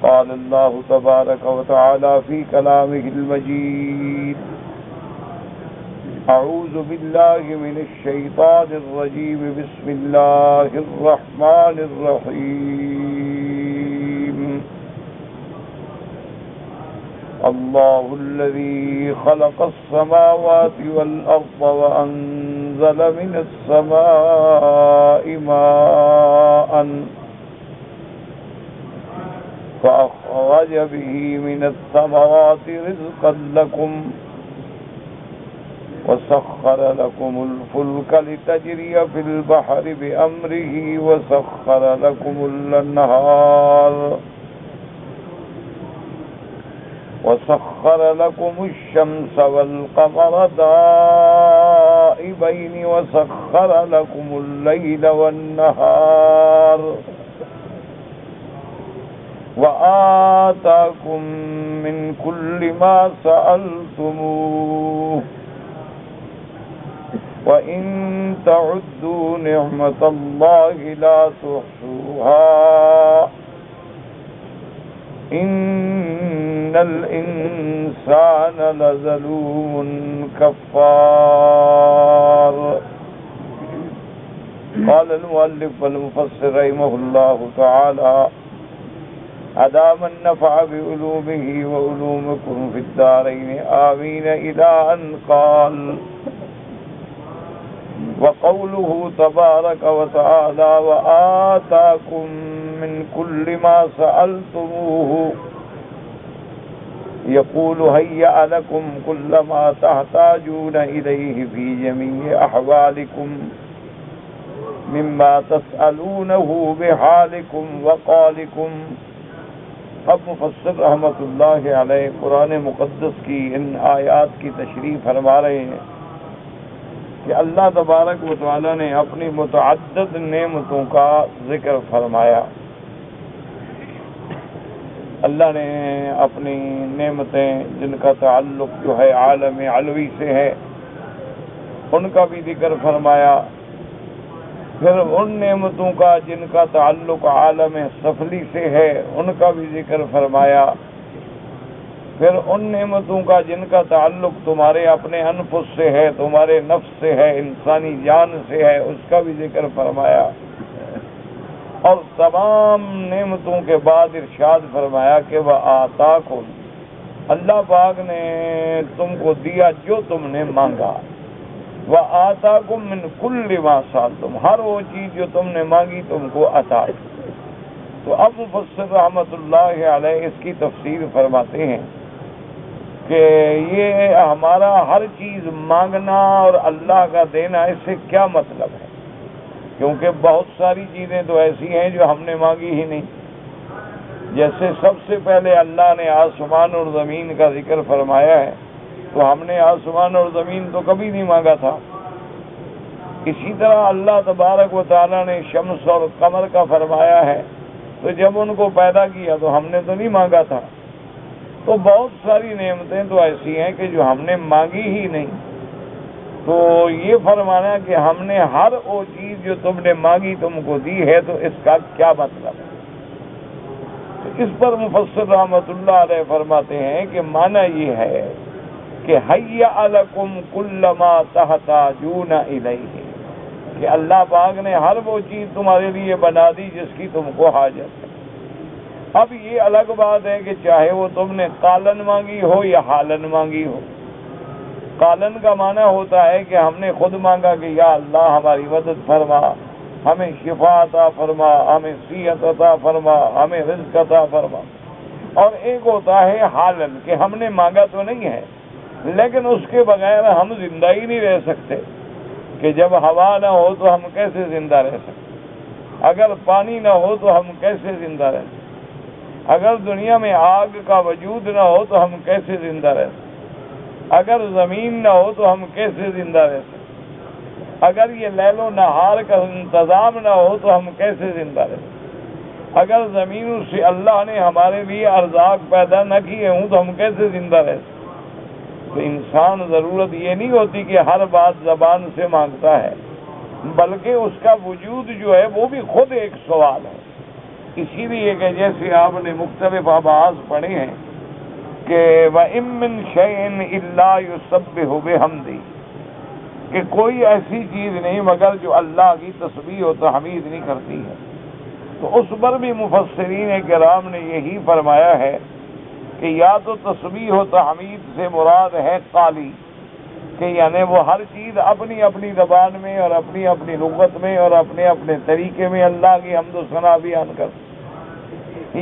قال الله تبارك وتعالى في كلامه المجيد: أعوذ بالله من الشيطان الرجيم. بسم الله الرحمن الرحيم. الله الذي خلق السماوات والأرض وأنزل من السماء ماء فأخرج به من الثمرات رزقا لكم وسخر لكم الفلك لتجري في البحر بأمره وسخر لكم الأنهار وسخر لكم الشمس والقمر دائبين وسخر لكم الليل والنهار وآتاكم من كل ما سألتموه وَإِن تَعُدُّوا نِعْمَةَ اللَّهِ لَا تُحْصُوهَا إِنَّ الْإِنسَانَ لَظَلُومٌ كَفَّارٌ. قال المؤلف والمفسر رحمه الله تعالى: أدام النفع بعلومه وعلومكم في الدارين آمين، إلى أن قال: وقوله تبارك وتعالى: وآتاكم من كل ما سألتموه، يقول هيأ لكم كل ما تحتاجون إليه في جميع أحوالكم مما تسألونه بحالكم وقالكم. اب مفسر رحمۃ اللہ علیہ قرآن مقدس کی ان آیات کی تشریح فرما رہے ہیں کہ اللہ تبارک و تعالی نے اپنی متعدد نعمتوں کا ذکر فرمایا. اللہ نے اپنی نعمتیں جن کا تعلق جو ہے عالم علوی سے ہے ان کا بھی ذکر فرمایا. پھر ان نعمتوں کا جن کا تعلق عالم سفلی سے ہے ان کا بھی ذکر فرمایا. پھر ان نعمتوں کا جن کا تعلق تمہارے اپنے انفس سے ہے، تمہارے نفس سے ہے، انسانی جان سے ہے، اس کا بھی ذکر فرمایا. اور تمام نعمتوں کے بعد ارشاد فرمایا کہ وَآتَاكُمْ، اللہ پاک نے تم کو دیا جو تم نے مانگا. وَآتَاكُمْ مِنْ كُلِّ مَا سَأَلْتُمْ، ہر وہ چیز جو تم نے مانگی تم کو عطا. تو اب مفسر رحمۃ اللہ علیہ اس کی تفسیر فرماتے ہیں کہ یہ ہمارا ہر چیز مانگنا اور اللہ کا دینا، اس سے کیا مطلب ہے؟ کیونکہ بہت ساری چیزیں تو ایسی ہیں جو ہم نے مانگی ہی نہیں. جیسے سب سے پہلے اللہ نے آسمان اور زمین کا ذکر فرمایا ہے، تو ہم نے آسمان اور زمین تو کبھی نہیں مانگا تھا. اسی طرح اللہ تبارک و تعالیٰ نے شمس اور قمر کا فرمایا ہے، تو جب ان کو پیدا کیا تو ہم نے تو نہیں مانگا تھا. تو بہت ساری نعمتیں تو ایسی ہیں کہ جو ہم نے مانگی ہی نہیں. تو یہ فرمانا کہ ہم نے ہر وہ چیز جو تم نے مانگی تم کو دی ہے، تو اس کا کیا مطلب ہے؟ تو اس پر مفسر رحمۃ اللہ علیہ فرماتے ہیں کہ معنی یہ ہے کہ حیّ لکم کل ما تحتاجون الیہ، کہ اللہ پاک نے ہر وہ چیز تمہارے لیے بنا دی جس کی تم کو حاجت ہے. اب یہ الگ بات ہے کہ چاہے وہ تم نے قالن مانگی ہو یا حالن مانگی ہو. قالن کا معنی ہوتا ہے کہ ہم نے خود مانگا کہ یا اللہ ہماری مدد فرما، ہمیں شفا عطا فرما، ہمیں صحت عطا فرما، ہمیں رزق عطا فرما. اور ایک ہوتا ہے حالن کہ ہم نے مانگا تو نہیں ہے لیکن اس کے بغیر ہم زندہ ہی نہیں رہ سکتے، کہ جب ہوا نہ ہو تو ہم کیسے زندہ رہ سکتے، اگر پانی نہ ہو تو ہم کیسے زندہ رہ سکتے، اگر دنیا میں آگ کا وجود نہ ہو تو ہم کیسے زندہ رہ سکتے، اگر زمین نہ ہو تو ہم کیسے زندہ رہ سکتے، اگر یہ لیل و نہار کا انتظام نہ ہو تو ہم کیسے زندہ رہ سکتے، اگر زمینوں سے اللہ نے ہمارے لیے ارزاق پیدا نہ کیے ہوں تو ہم کیسے زندہ رہ سکتے. تو انسان ضرورت یہ نہیں ہوتی کہ ہر بات زبان سے مانگتا ہے، بلکہ اس کا وجود جو ہے وہ بھی خود ایک سوال ہے. اسی لیے کہ جیسے آپ نے مختلف آواز پڑھے ہیں کہ وَإِن مِّن شَيْءٍ إِلَّا يُسَبِّحُ بِحَمْدِهِ، کہ کوئی ایسی چیز نہیں مگر جو اللہ کی تسبیح و تحمید نہیں کرتی ہے۔ تو اس پر بھی مفسرین کرام نے یہی فرمایا ہے کہ یا تو تسبیح و تحمید سے مراد ہے قالی، کہ یعنی وہ ہر چیز اپنی اپنی زبان میں اور اپنی اپنی لغت میں اور اپنے اپنے طریقے میں اللہ کی حمد و ثنا بیان کر،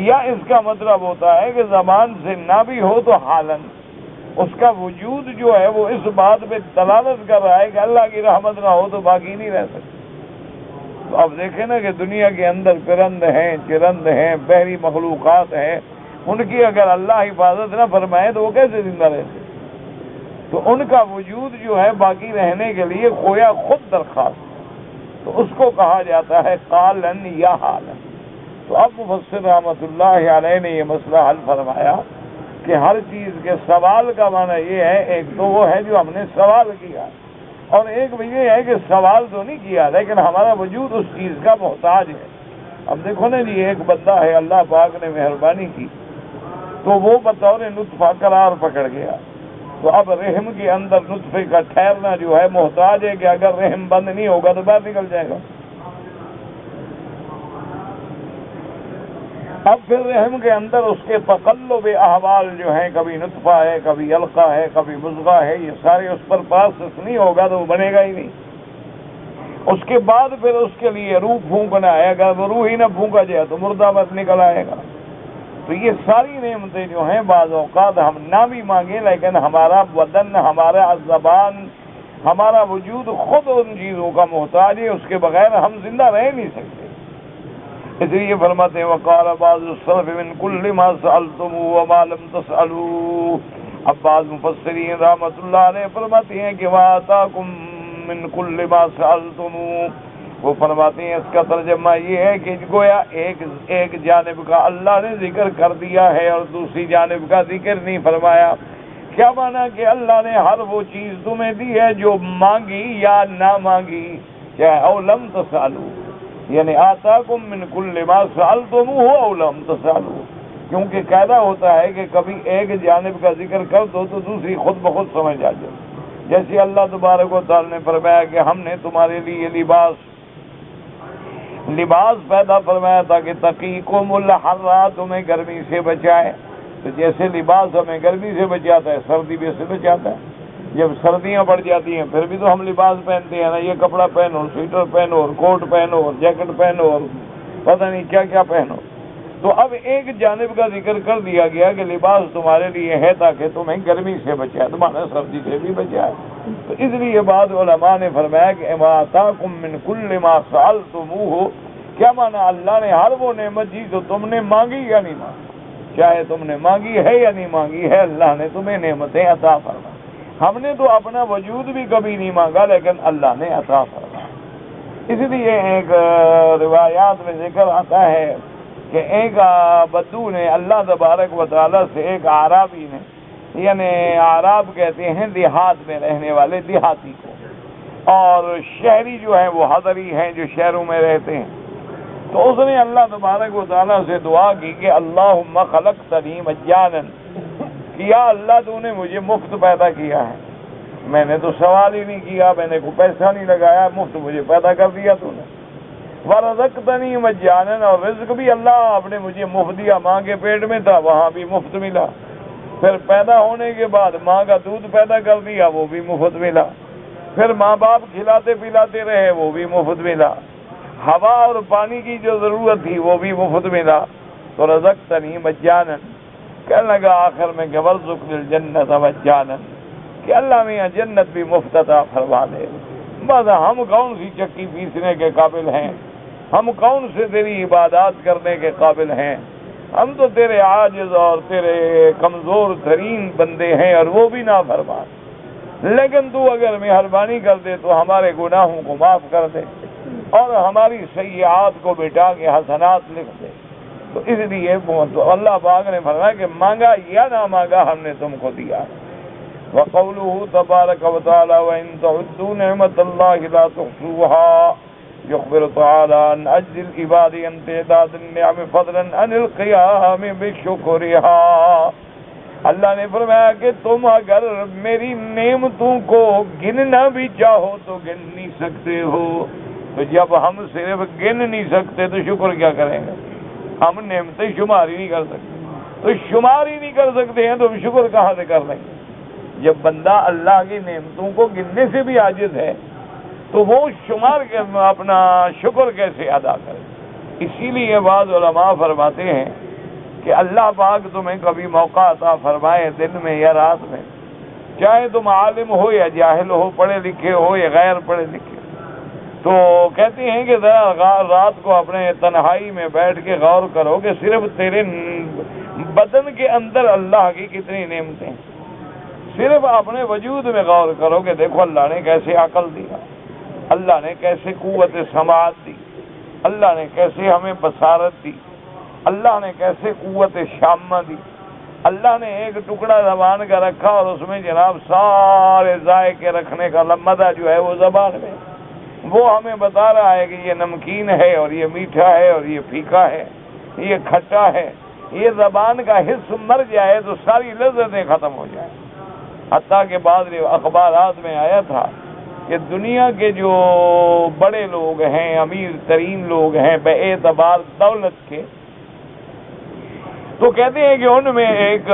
یا اس کا مطلب ہوتا ہے کہ زبان سے نہ بھی ہو تو حالن اس کا وجود جو ہے وہ اس بات پہ دلالت کر رہا ہے کہ اللہ کی رحمت نہ ہو تو باقی نہیں رہ سکتی۔ تو اب دیکھیں نا کہ دنیا کے اندر پرند ہیں، چرند ہیں، بحری مخلوقات ہیں، ان کی اگر اللہ حفاظت نہ فرمائے تو وہ کیسے زندہ رہتے؟ تو ان کا وجود جو ہے باقی رہنے کے لیے گویا خود درخواست، تو اس کو کہا جاتا ہے قالن یا حالن۔ تو اب مفسر رحمۃ اللہ علیہ نے یہ مسئلہ حل فرمایا کہ ہر چیز کے سوال کا معنی یہ ہے، ایک تو وہ ہے جو ہم نے سوال کیا، اور ایک بھی یہ ہے کہ سوال تو نہیں کیا لیکن ہمارا وجود اس چیز کا محتاج ہے۔ اب دیکھو نا جی، ایک بندہ ہے اللہ پاک نے مہربانی کی تو وہ بطور نطفہ قرار پکڑ گیا، تو اب رحم کے اندر نطفے کا ٹھہرنا جو ہے محتاج ہے کہ اگر رحم بند نہیں ہوگا تو باہر نکل جائے گا۔ اب پھر رحم کے اندر اس کے تقلب احوال جو ہیں، کبھی نطفہ ہے، کبھی علقہ ہے، کبھی مضغہ ہے، یہ سارے اس پر پروسیس نہیں ہوگا تو وہ بنے گا ہی نہیں۔ اس کے بعد پھر اس کے لیے روح پھونکنا ہے، اگر وہ روح ہی نہ پھونکا جائے تو مردہ بس نکل آئے گا۔ تو یہ ساری نعمتیں جو ہیں بعض اوقات ہم نہ بھی مانگیں لیکن ہمارا بدن، ہمارا زبان، ہمارا وجود خود ان چیزوں کا محتاج ہے، اس کے بغیر ہم زندہ رہ نہیں سکتے۔ اس لیے فرماتے ہیں وقال بعض السلف من کل ما سألتموه وما لم تسألوه۔ اب بعض مفسرین رحمۃ اللہ علیہ فرماتے ہیں کہ وآتاکم من کل ما سألتموه، وہ فرماتے ہیں اس کا ترجمہ یہ ہے کہ گویا ایک جانب کا اللہ نے ذکر کر دیا ہے اور دوسری جانب کا ذکر نہیں فرمایا۔ کیا مانا کہ اللہ نے ہر وہ چیز تمہیں دی ہے جو مانگی یا نہ مانگی، چاہے او لم تسألو، یعنی آتاکم من کل ما سألتموه او لم تسألو، کیونکہ قاعدہ ہوتا ہے کہ کبھی ایک جانب کا ذکر کر دو تو دوسری خود بخود سمجھ آ جائے۔ جیسے اللہ تبارک و تعالی نے فرمایا کہ ہم نے تمہارے لیے لباس پیدا فرمایا تاکہ تقیکم الحر، تمہیں گرمی سے بچائے۔ تو جیسے لباس ہمیں گرمی سے بچاتا ہے، سردی بھی سے بچاتا ہے۔ جب سردیاں بڑھ جاتی ہیں پھر بھی تو ہم لباس پہنتے ہیں نا، یہ کپڑا پہنو، سویٹر پہنو، اور کوٹ پہنو، اور جیکٹ پہنو، اور پتہ نہیں کیا کیا پہنو۔ تو اب ایک جانب کا ذکر کر دیا گیا کہ لباس تمہارے لیے ہے تاکہ تمہیں گرمی سے بچائے، تمہارا سردی سے بھی بچائے۔ تو اس لیے بعض علماء نے فرمایا کہ آتاکم من کل ما سألتموه، کیا مانا اللہ نے ہر وہ نعمت دی جو تم نے مانگی یا نہیں مانگی، چاہے تم نے مانگی ہے یا نہیں مانگی ہے، اللہ نے تمہیں نعمتیں عطا فرمائی۔ ہم نے تو اپنا وجود بھی کبھی نہیں مانگا لیکن اللہ نے عطا فرمایا۔ اس لیے ایک روایات میں ذکر آتا ہے کہ ایک بدو نے اللہ تبارک و تعالیٰ سے، ایک اعرابی نے، یعنی اعراب کہتے ہیں دیہات میں رہنے والے دیہاتی کو، اور شہری جو ہیں وہ حضری ہیں جو شہروں میں رہتے ہیں۔ تو اس نے اللہ تبارک و تعالیٰ سے دعا کی کہ اللہم خلقتنی مجانا، کیا اللہ تو نے مجھے مفت پیدا کیا ہے، میں نے تو سوال ہی نہیں کیا، میں نے کوئی پیسہ نہیں لگایا، مفت مجھے پیدا کر دیا تو نے۔ ورزقتنی مجانا، اور رزق بھی اللہ آپ نے مجھے مفت دیا، ماں کے پیٹ میں تھا وہاں بھی مفت ملا، پھر پیدا ہونے کے بعد ماں کا دودھ پیدا کر دیا وہ بھی مفت ملا، پھر ماں باپ کھلاتے پلاتے رہے وہ بھی مفت ملا، ہوا اور پانی کی جو ضرورت تھی وہ بھی مفت ملا۔ تو رزقتنی مجانا، کہنے لگا آخر میں کہ ورزق الجنت مجانا، کہ اللہ میاں جنت بھی مفت عطا فرما دے۔ بس ہم کون سی چکی پیسنے کے قابل ہیں، ہم کون سے تیری عبادات کرنے کے قابل ہیں، ہم تو تیرے عاجز اور تیرے کمزور ترین بندے ہیں، اور وہ بھی نافرمان، لیکن تو اگر مہربانی کر دے تو ہمارے گناہوں کو معاف کر دے اور ہماری سیئات کو مٹا کے حسنات لکھ دے۔ تو اس لیے اللہ پاک نے فرمایا کہ مانگا یا نہ مانگا ہم نے تم کو دیا۔ وقوله تبارک و تعالی وَإِن تَعُدُّوا نِعْمَةَ اللَّهِ لَا تُحْصُوهَا، يخبر تعالى عن عجز العباد عن تعداد النعم فضلا عن القيام بشكرها. اللہ نے فرمایا کہ تم اگر میری نعمتوں کو گننا بھی چاہو تو گن نہیں سکتے ہو. تو جب ہم صرف گن نہیں سکتے تو شکر کیا کریں گے؟ ہم نعمتیں شمار ہی نہیں کر سکتے. تو شمار ہی نہیں کر سکتے ہیں تو ہم شکر کہاں سے کر لیں گے؟ جب بندہ اللہ کی نعمتوں کو گننے سے بھی عاجز ہے تو وہ شمار کے اپنا شکر کیسے ادا کرے؟ اسی لیے بعض علماء فرماتے ہیں کہ اللہ پاک تمہیں کبھی موقع عطا فرمائے دن میں یا رات میں، چاہے تم عالم ہو یا جاہل ہو، پڑھے لکھے ہو یا غیر پڑھے لکھے، تو کہتے ہیں کہ ذرا رات کو اپنے تنہائی میں بیٹھ کے غور کرو کہ صرف تیرے بدن کے اندر اللہ کی کتنی نعمتیں ہیں. صرف اپنے وجود میں غور کرو کہ دیکھو اللہ نے کیسے عقل دیا، اللہ نے کیسے قوت سماعت دی، اللہ نے کیسے ہمیں بصارت دی، اللہ نے کیسے قوت شامہ دی، اللہ نے ایک ٹکڑا زبان کا رکھا اور اس میں جناب سارے ذائقے رکھنے کا مزہ جو ہے وہ زبان میں، وہ ہمیں بتا رہا ہے کہ یہ نمکین ہے اور یہ میٹھا ہے اور یہ پھیکا ہے، یہ کھٹا ہے. یہ زبان کا حص مر جائے تو ساری لذتیں ختم ہو جائیں. حتیٰ کہ بعض اخبارات میں آیا تھا کہ دنیا کے جو بڑے لوگ ہیں، امیر ترین لوگ ہیں بے اعتبار دولت کے، تو کہتے ہیں کہ ان میں ایک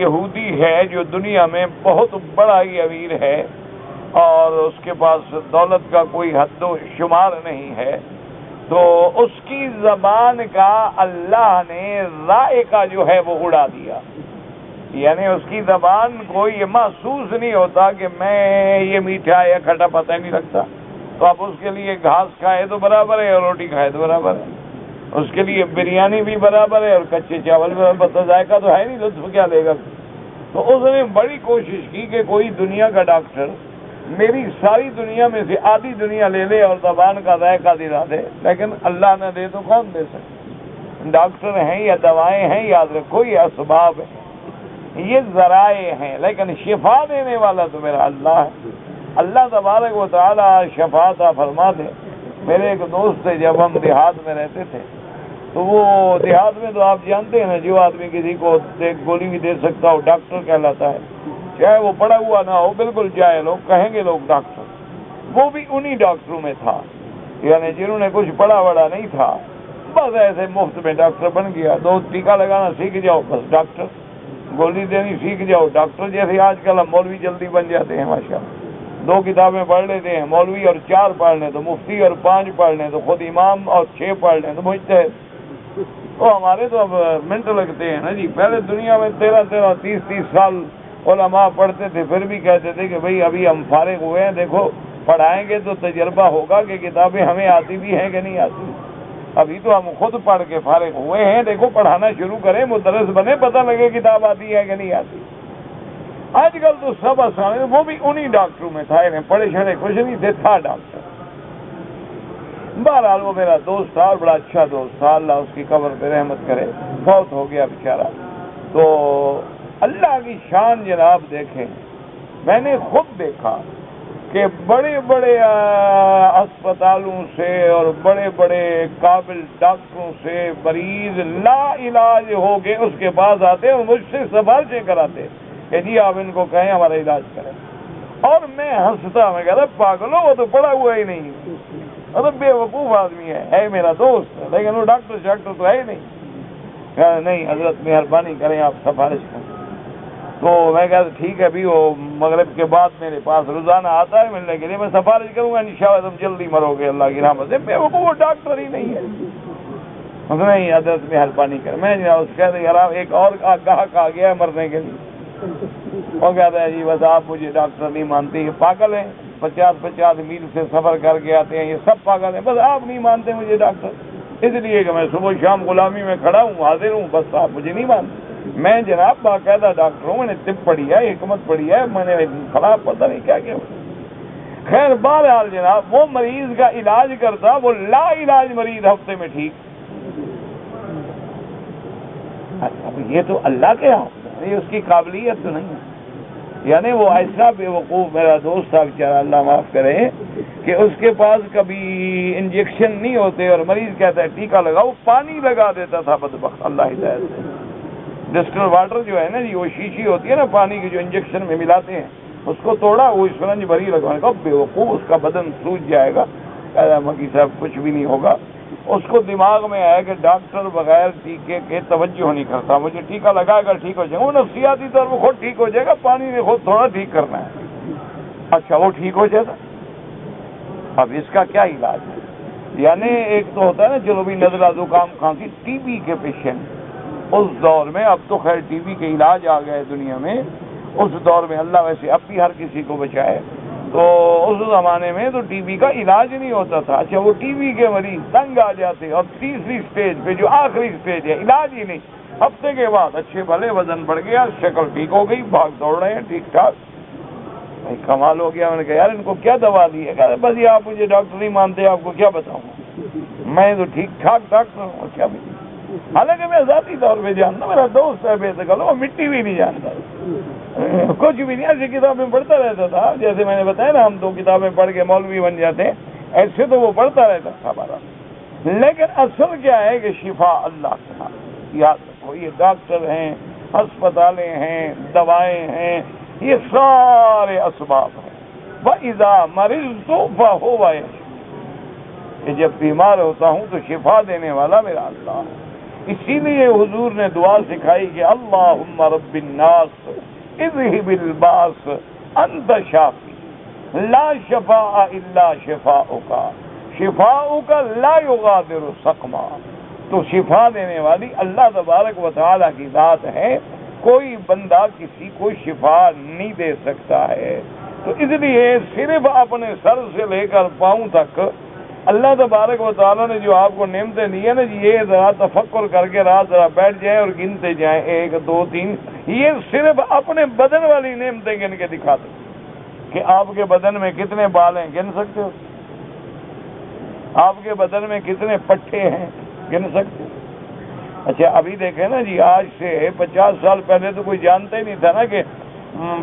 یہودی ہے جو دنیا میں بہت بڑا ہی امیر ہے اور اس کے پاس دولت کا کوئی حد و شمار نہیں ہے. تو اس کی زبان کا اللہ نے ذائقہ جو ہے وہ اڑا دیا. یعنی اس کی زبان کو یہ محسوس نہیں ہوتا کہ میں یہ میٹھا یا کھٹا پتہ نہیں لگتا. تو اب اس کے لیے گھاس کھائے تو برابر ہے اور روٹی کھائے تو برابر ہے، اس کے لیے بریانی بھی برابر ہے اور کچے چاول بھی برابر. ذائقہ تو ہے نہیں، لطف کیا لے گا؟ تو اس نے بڑی کوشش کی کہ کوئی دنیا کا ڈاکٹر میری ساری دنیا میں سے آدھی دنیا لے لے اور زبان کا ذائقہ دلا دے، لیکن اللہ نہ دے تو کون دے سکے؟ ڈاکٹر ہیں یا دوائیں ہیں، یاد رکھو یہ اسباب ہیں، یہ ذرائع ہیں، لیکن شفا دینے والا تو میرا اللہ ہے. اللہ تبارک و تعالی شفا عطا فرما دے. میرے ایک دوست تھے، جب ہم دیہات میں رہتے تھے تو وہ دیہات میں تو آپ جانتے ہیں نا، جو آدمی کسی کو گولی بھی دے سکتا ہو ڈاکٹر کہلاتا ہے، چاہے وہ پڑھا ہوا نہ ہو، بالکل جاہل ہو، کہیں گے لوگ ڈاکٹر. وہ بھی انہی ڈاکٹروں میں تھا، یعنی جنہوں نے کچھ پڑھا وڑا نہیں تھا، بس ایسے مفت میں ڈاکٹر بن گیا. 2 ٹیکا لگانا سیکھ جاؤ بس ڈاکٹر، گولی دینی سیکھ جاؤ ڈاکٹر. جیسے آج کل ہم مولوی جلدی بن جاتے ہیں ماشاءاللہ. 2 کتابیں پڑھ لیتے ہیں مولوی اور 4 پڑھ لیں تو مفتی اور 5 پڑھ لیں تو خود امام اور 6 پڑھ لیں تو مجتہد. تو ہمارے تو اب منٹ لگتے ہیں نا جی. پہلے دنیا میں 13 30 سال علماء پڑھتے تھے، پھر بھی کہتے تھے کہ بھئی ابھی ہم فارغ ہوئے ہیں، دیکھو پڑھائیں گے تو تجربہ ہوگا کہ کتابیں ہمیں آتی بھی ہیں کہ نہیں آتی. ابھی تو ہم خود پڑھ کے فارغ ہوئے ہیں، دیکھو پڑھانا شروع کریں، مدرس بنے، پتہ لگے کتاب آتی ہے کہ نہیں آتی. آج کل تو سب آسان ہے. وہ بھی انہی ڈاکٹروں میں تھا، انہیں پڑھے شڑے کچھ نہیں تھے، تھا ڈاکٹر. بہرحال وہ میرا دوست تھا اور بڑا اچھا دوست تھا، اللہ اس کی قبر پہ رحمت کرے. فوت ہو گیا بیچارہ. تو اللہ کی شان جناب دیکھیں، میں نے خود دیکھا کہ بڑے بڑے اسپتالوں سے اور بڑے بڑے قابل ڈاکٹروں سے مریض لا علاج ہو گئے اس کے پاس آتے اور مجھ سے سفارشیں کراتے کہ جی آپ ان کو کہیں ہمارا علاج کریں. اور میں ہنستا، میں کہتا پاگلو وہ تو پڑھا ہوا ہی نہیں، وہ تو بے وقوف آدمی ہے میرا دوست، لیکن وہ ڈاکٹر تو ہے ہی نہیں. نہیں حضرت مہربانی کریں آپ سفارش کریں. تو میں کہتا ٹھیک ہے بھی، وہ مغرب کے بعد میرے پاس روزانہ آتا ہے ملنے کے لیے، میں سفارش کروں گا انشاءاللہ تم جلدی مرو گے اللہ کی رحمت سے. بے وقوف وہ ڈاکٹر ہی نہیں ہے. نہیں حضرت مہربانی کریں. میں کہتے یار ایک اور گاہک آ گیا ہے مرنے کے لیے. وہ کہتا ہے جی بس آپ مجھے ڈاکٹر نہیں مانتے، یہ پاگل ہیں، 50 میل سے سفر کر کے آتے ہیں، یہ سب پاگل ہیں، بس آپ نہیں مانتے مجھے ڈاکٹر، اس لیے کہ میں صبح شام غلامی میں کھڑا ہوں، حاضر ہوں، بس آپ مجھے نہیں مانتے. میں جناب باقاعدہ ڈاکٹر ہوں، میں نے طب پڑھی ہے، حکمت پڑھی ہے، میں نے کھڑا پتہ نہیں کیا کیا. خیر بہرحال جناب وہ مریض کا علاج کرتا، وہ لا علاج مریض ہفتے میں ٹھیک. اب یہ تو اللہ کے ہاتھ میں، یہ اس کی قابلیت تو نہیں ہے. یعنی وہ ایسا بے وقوف میرا دوست تھا بیچارہ، اللہ معاف کرے، کہ اس کے پاس کبھی انجیکشن نہیں ہوتے اور مریض کہتا ہے ٹیکہ لگاؤ، پانی لگا دیتا تھا بدبخت، اللہ ہدایت دے۔ ڈسٹل واٹر جو ہے نا جی، وہ شیشی ہوتی ہے نا پانی کی جو انجیکشن میں ملاتے ہیں، اس کو توڑا، وہ اسفنج بھری لگوانے کا، بے وقوف اس کا بدن سوج جائے گا، مکی صاحب کچھ بھی نہیں ہوگا۔ اس کو دماغ میں آیا کہ ڈاکٹر بغیر ٹیکے کے توجہ نہیں کرتا، مجھے ٹیکہ لگا کر ٹھیک ہو جائے گا، وہ نفسیاتی طور پر خود ٹھیک ہو جائے گا، پانی نے خود تھوڑا ٹھیک کرنا ہے۔ اچھا وہ ٹھیک ہو جائے گا، اب اس کا کیا علاج ہے؟ یعنی ایک تو ہوتا ہے نا چلو بھی نزلہ زکام کھانسی، ٹی بی کے پیشنٹ اس دور میں، اب تو خیر ٹی بی کے علاج آ گئے دنیا میں، اس دور میں اللہ ویسے اب بھی ہر کسی کو بچائے، تو اس زمانے میں تو ٹی بی کا علاج نہیں ہوتا تھا۔ اچھا وہ ٹی بی کے مریض تنگ آ جاتے اور تیسری سٹیج پہ جو آخری سٹیج ہے علاج ہی نہیں، ہفتے کے بعد اچھے بھلے وزن بڑھ گیا، شکل ٹھیک ہو گئی، بھاگ دوڑ رہے ہیں ٹھیک ٹھاک، بھائی کمال ہو گیا۔ میں نے کہا یار ان کو کیا دوا دی ہے؟ کہا بس یہ آپ مجھے ڈاکٹر نہیں مانتے، آپ کو کیا بتاؤں، میں تو ٹھیک ٹھاک ڈاکٹر ہوں، کیا بھی، حالانکہ میں ذاتی طور پہ جانتا، میرا دوست ہے بے دخل، وہ مٹی بھی نہیں جانتا، کچھ بھی نہیں، ایسی کتابیں پڑھتا رہتا تھا، جیسے میں نے بتایا نا ہم 2 کتابیں پڑھ کے مولوی بن جاتے ہیں، ایسے تو وہ پڑھتا رہتا تھا ہمارا۔ لیکن اصل کیا ہے کہ شفا اللہ کا، یاد رکھو، یہ ڈاکٹر ہیں، ہسپتالیں ہیں، دوائیں ہیں، یہ سارے اسباب ہیں۔ وَإِذَا مَرِضْتُ فَهُوَ يَشْفِينِ، کہ جب بیمار ہوتا ہوں تو شفا دینے والا میرا اللہ ہے۔ اسی لیے حضور نے دعا سکھائی کہ اللہم رب الناس اذہب الباس انت شافی لا شفاء الا شفاؤک، شفاؤک لا یغادر سقما، تو شفا دینے والی اللہ تبارک و تعالیٰ کی ذات ہے، کوئی بندہ کسی کو شفا نہیں دے سکتا ہے۔ تو اس لیے صرف اپنے سر سے لے کر پاؤں تک اللہ تبارک و تعالیٰ نے جو آپ کو نعمتیں دی ہیں نا جی، یہ ذرا تفکر کر کے رات ذرا بیٹھ جائیں اور گنتے جائیں 1 2 3، یہ صرف اپنے بدن والی نعمتیں گن کے دکھا دیں کہ آپ کے بدن میں کتنے بال ہیں، گن سکتے ہو؟ آپ کے بدن میں کتنے پٹھے ہیں، گن سکتے ہو؟ اچھا ابھی دیکھیں نا جی، آج سے 50 سال پہلے تو کوئی جانتا ہی نہیں تھا نا کہ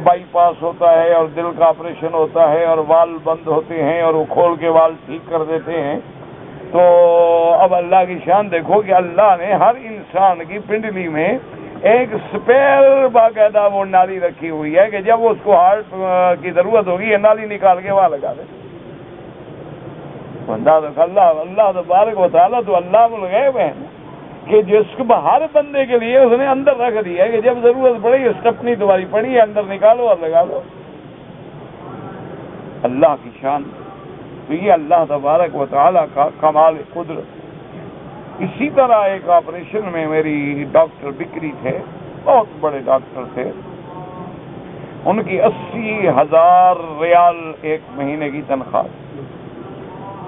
بائی پاس ہوتا ہے اور دل کا آپریشن ہوتا ہے اور وال بند ہوتے ہیں اور وہ کھول کے وال ٹھیک کر دیتے ہیں۔ تو اب اللہ کی شان دیکھو کہ اللہ نے ہر انسان کی پنڈلی میں ایک سپیئر باقاعدہ وہ نالی رکھی ہوئی ہے کہ جب اس کو ہارٹ کی ضرورت ہوگی یہ نالی نکال کے وہاں لگا دے۔ اللہ تبارک و تعالیٰ تو اللہ الغیب ہے کہ جس کو ہر بندے کے لیے اس نے اندر رکھ دیا ہے کہ جب ضرورت پڑے اسٹپنی تمہاری پڑی ہے اندر نکالو اور لگا دو۔ اللہ کی شان، تو یہ اللہ تبارک و تعالیٰ کا کمال قدرت۔ اسی طرح ایک آپریشن میں میری ڈاکٹر بکری تھے، بہت بڑے ڈاکٹر تھے، ان کی 80,000 ریال 1 مہینے کی تنخواہ،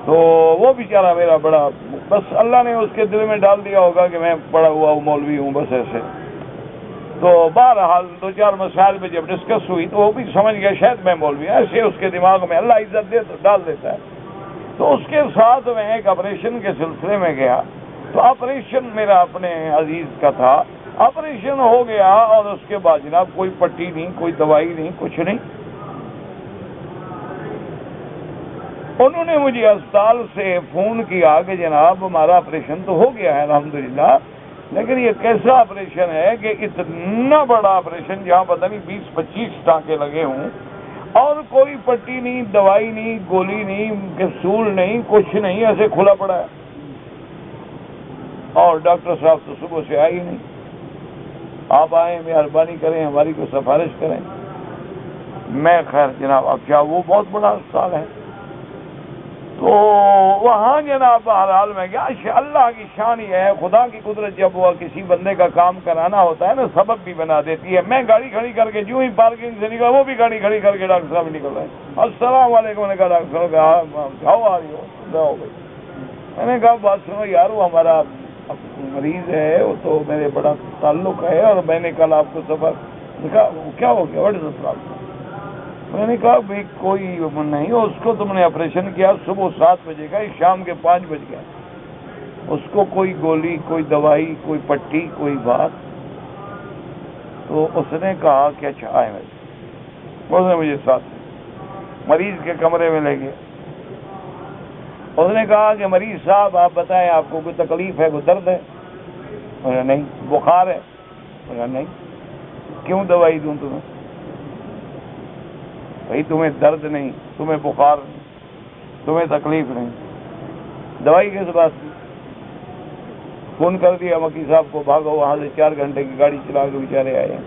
تو وہ بیچارہ میرا بڑا، بس اللہ نے اس کے دل میں ڈال دیا ہوگا کہ میں پڑھا ہوا مولوی ہوں، بس ایسے۔ تو بہرحال 2-4 مسائل پہ جب ڈسکس ہوئی تو وہ بھی سمجھ گیا شاید میں مولوی ہوں، ایسے اس کے دماغ میں اللہ عزت دے تو ڈال دیتا ہے۔ تو اس کے ساتھ میں ایک آپریشن کے سلسلے میں گیا، تو آپریشن میرا اپنے عزیز کا تھا، آپریشن ہو گیا اور اس کے بعد جناب کوئی پٹی نہیں، کوئی دوائی نہیں، کچھ نہیں۔ انہوں نے مجھے اسپتال سے فون کیا کہ جناب ہمارا آپریشن تو ہو گیا ہے الحمدللہ، لیکن یہ کیسا آپریشن ہے کہ اتنا بڑا آپریشن جہاں پتہ نہیں 20-25 ٹانکے لگے ہوں اور کوئی پٹی نہیں، دوائی نہیں، گولی نہیں، کیپسول نہیں، کچھ نہیں، ایسے کھلا پڑا ہے، اور ڈاکٹر صاحب تو صبح سے آئے ہی نہیں۔ آپ آئیں، مہربانی کریں، ہماری کو سفارش کریں۔ میں خیر جناب اب کیا، وہ بہت بڑا اسپتال ہے، تو وہاں جناب بہرحال میں گیا۔ اللہ کی شان یہ ہے، خدا کی قدرت، جب وہ کسی بندے کا کام کرانا ہوتا ہے نا سبب بھی بنا دیتی ہے۔ میں گاڑی کھڑی کر کے جو ہی پارکنگ سے نکلا، وہ بھی گاڑی کھڑی کر کے ڈاکٹر صاحب نکل رہے ہیں، السلام علیکم نے کہا، ڈاکٹر صاحب ہاؤ آر یو، ہو گئی۔ میں نے کہا بات سنو یار، وہ ہمارا مریض ہے، وہ تو میرے بڑا تعلق ہے، اور میں نے کل آپ کو سفر کہا کیا ہو گیا، واٹ از دا پرابلم؟ میں نے کہا بھائی کوئی نہیں، اس کو تم نے آپریشن کیا صبح 7 بجے کا، شام کے 5 بج گیا، اس کو کوئی گولی، کوئی دوائی، کوئی پٹی، کوئی بات۔ تو اس نے کہا کہ اچھا آئے، اس نے مجھے ساتھ مریض کے کمرے میں لے گئے. اس نے کہا کہ مریض صاحب آپ بتائیں آپ کو کوئی تکلیف ہے, کوئی درد ہے؟ نہیں. بخار ہے؟ نہیں. کیوں دوائی دوں تمہیں؟ بھائی تمہیں درد نہیں, تمہیں بخار نہیں, تمہیں تکلیف نہیں, دوائی کس بات کی؟ فون کر دیا مکی صاحب کو, بھاگو وہاں سے 4 گھنٹے کی گاڑی چلا کے بیچارے آئے.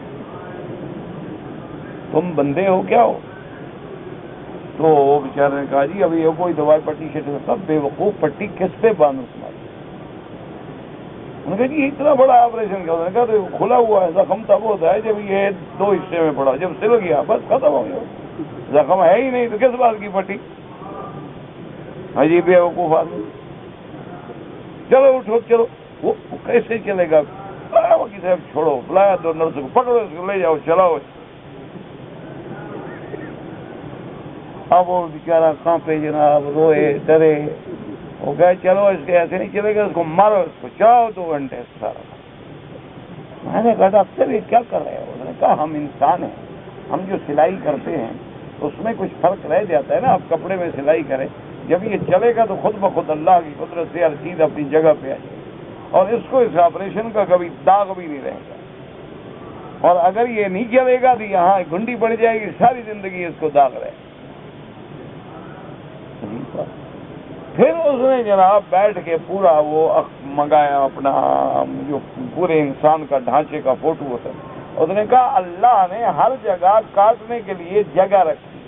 تم بندے ہو کیا ہو؟ تو وہ بیچارے نے کہا جی ابھی کوئی دوائی پٹی شٹی. سب بے وقوف, پٹی کس پہ باندھوں تمہاری؟ انہوں نے کہا جی اتنا بڑا آپریشن کیا؟ انہوں نے کہا کھلا ہوا ہے, زخم تب ہوتا ہے جب یہ 2 حصے میں پڑا, جب سل گیا بس ختم ہو گیا, زخم ہے ہی نہیں تو کس بات کی پٹی؟ عجیب بے وقوف آدمی. چلو اٹھو چلو. وہ کیسے چلے گا؟ وکیل صاحب چھوڑو, بلایا 2 نرس کو, پکڑو اس کو لے جاؤ, چلاؤ. اب وہ بیچارہ کانپے جناب, روئے ڈرے. وہ کہے چلو اس کے ایسے نہیں چلے گا, اس کو مارو, اس کو چلاؤ 2 گھنٹے سارا. میں نے کہا ڈاکٹر یہ کیا کر رہے ہیں؟ انہوں نے کہا ہم انسان ہیں, ہم جو سلائی کرتے ہیں اس میں کچھ فرق رہ جاتا ہے نا. آپ کپڑے میں سلائی کریں, جب یہ چلے گا تو خود بخود اللہ کی قدرت سے ہر چیز اپنی جگہ پہ آ جائے گی, اور اس کو اس آپریشن کا کبھی داغ بھی نہیں رہے گا. اور اگر یہ نہیں چلے گا تو یہاں گھنڈی پڑ جائے گی, ساری زندگی اس کو داغ رہے. پھر اس نے جناب بیٹھ کے پورا وہ منگایا اپنا جو پورے انسان کا ڈھانچے کا فوٹو ہوتا ہے. اس نے کہا اللہ نے ہر جگہ کاٹنے کے لیے جگہ رکھی ہے.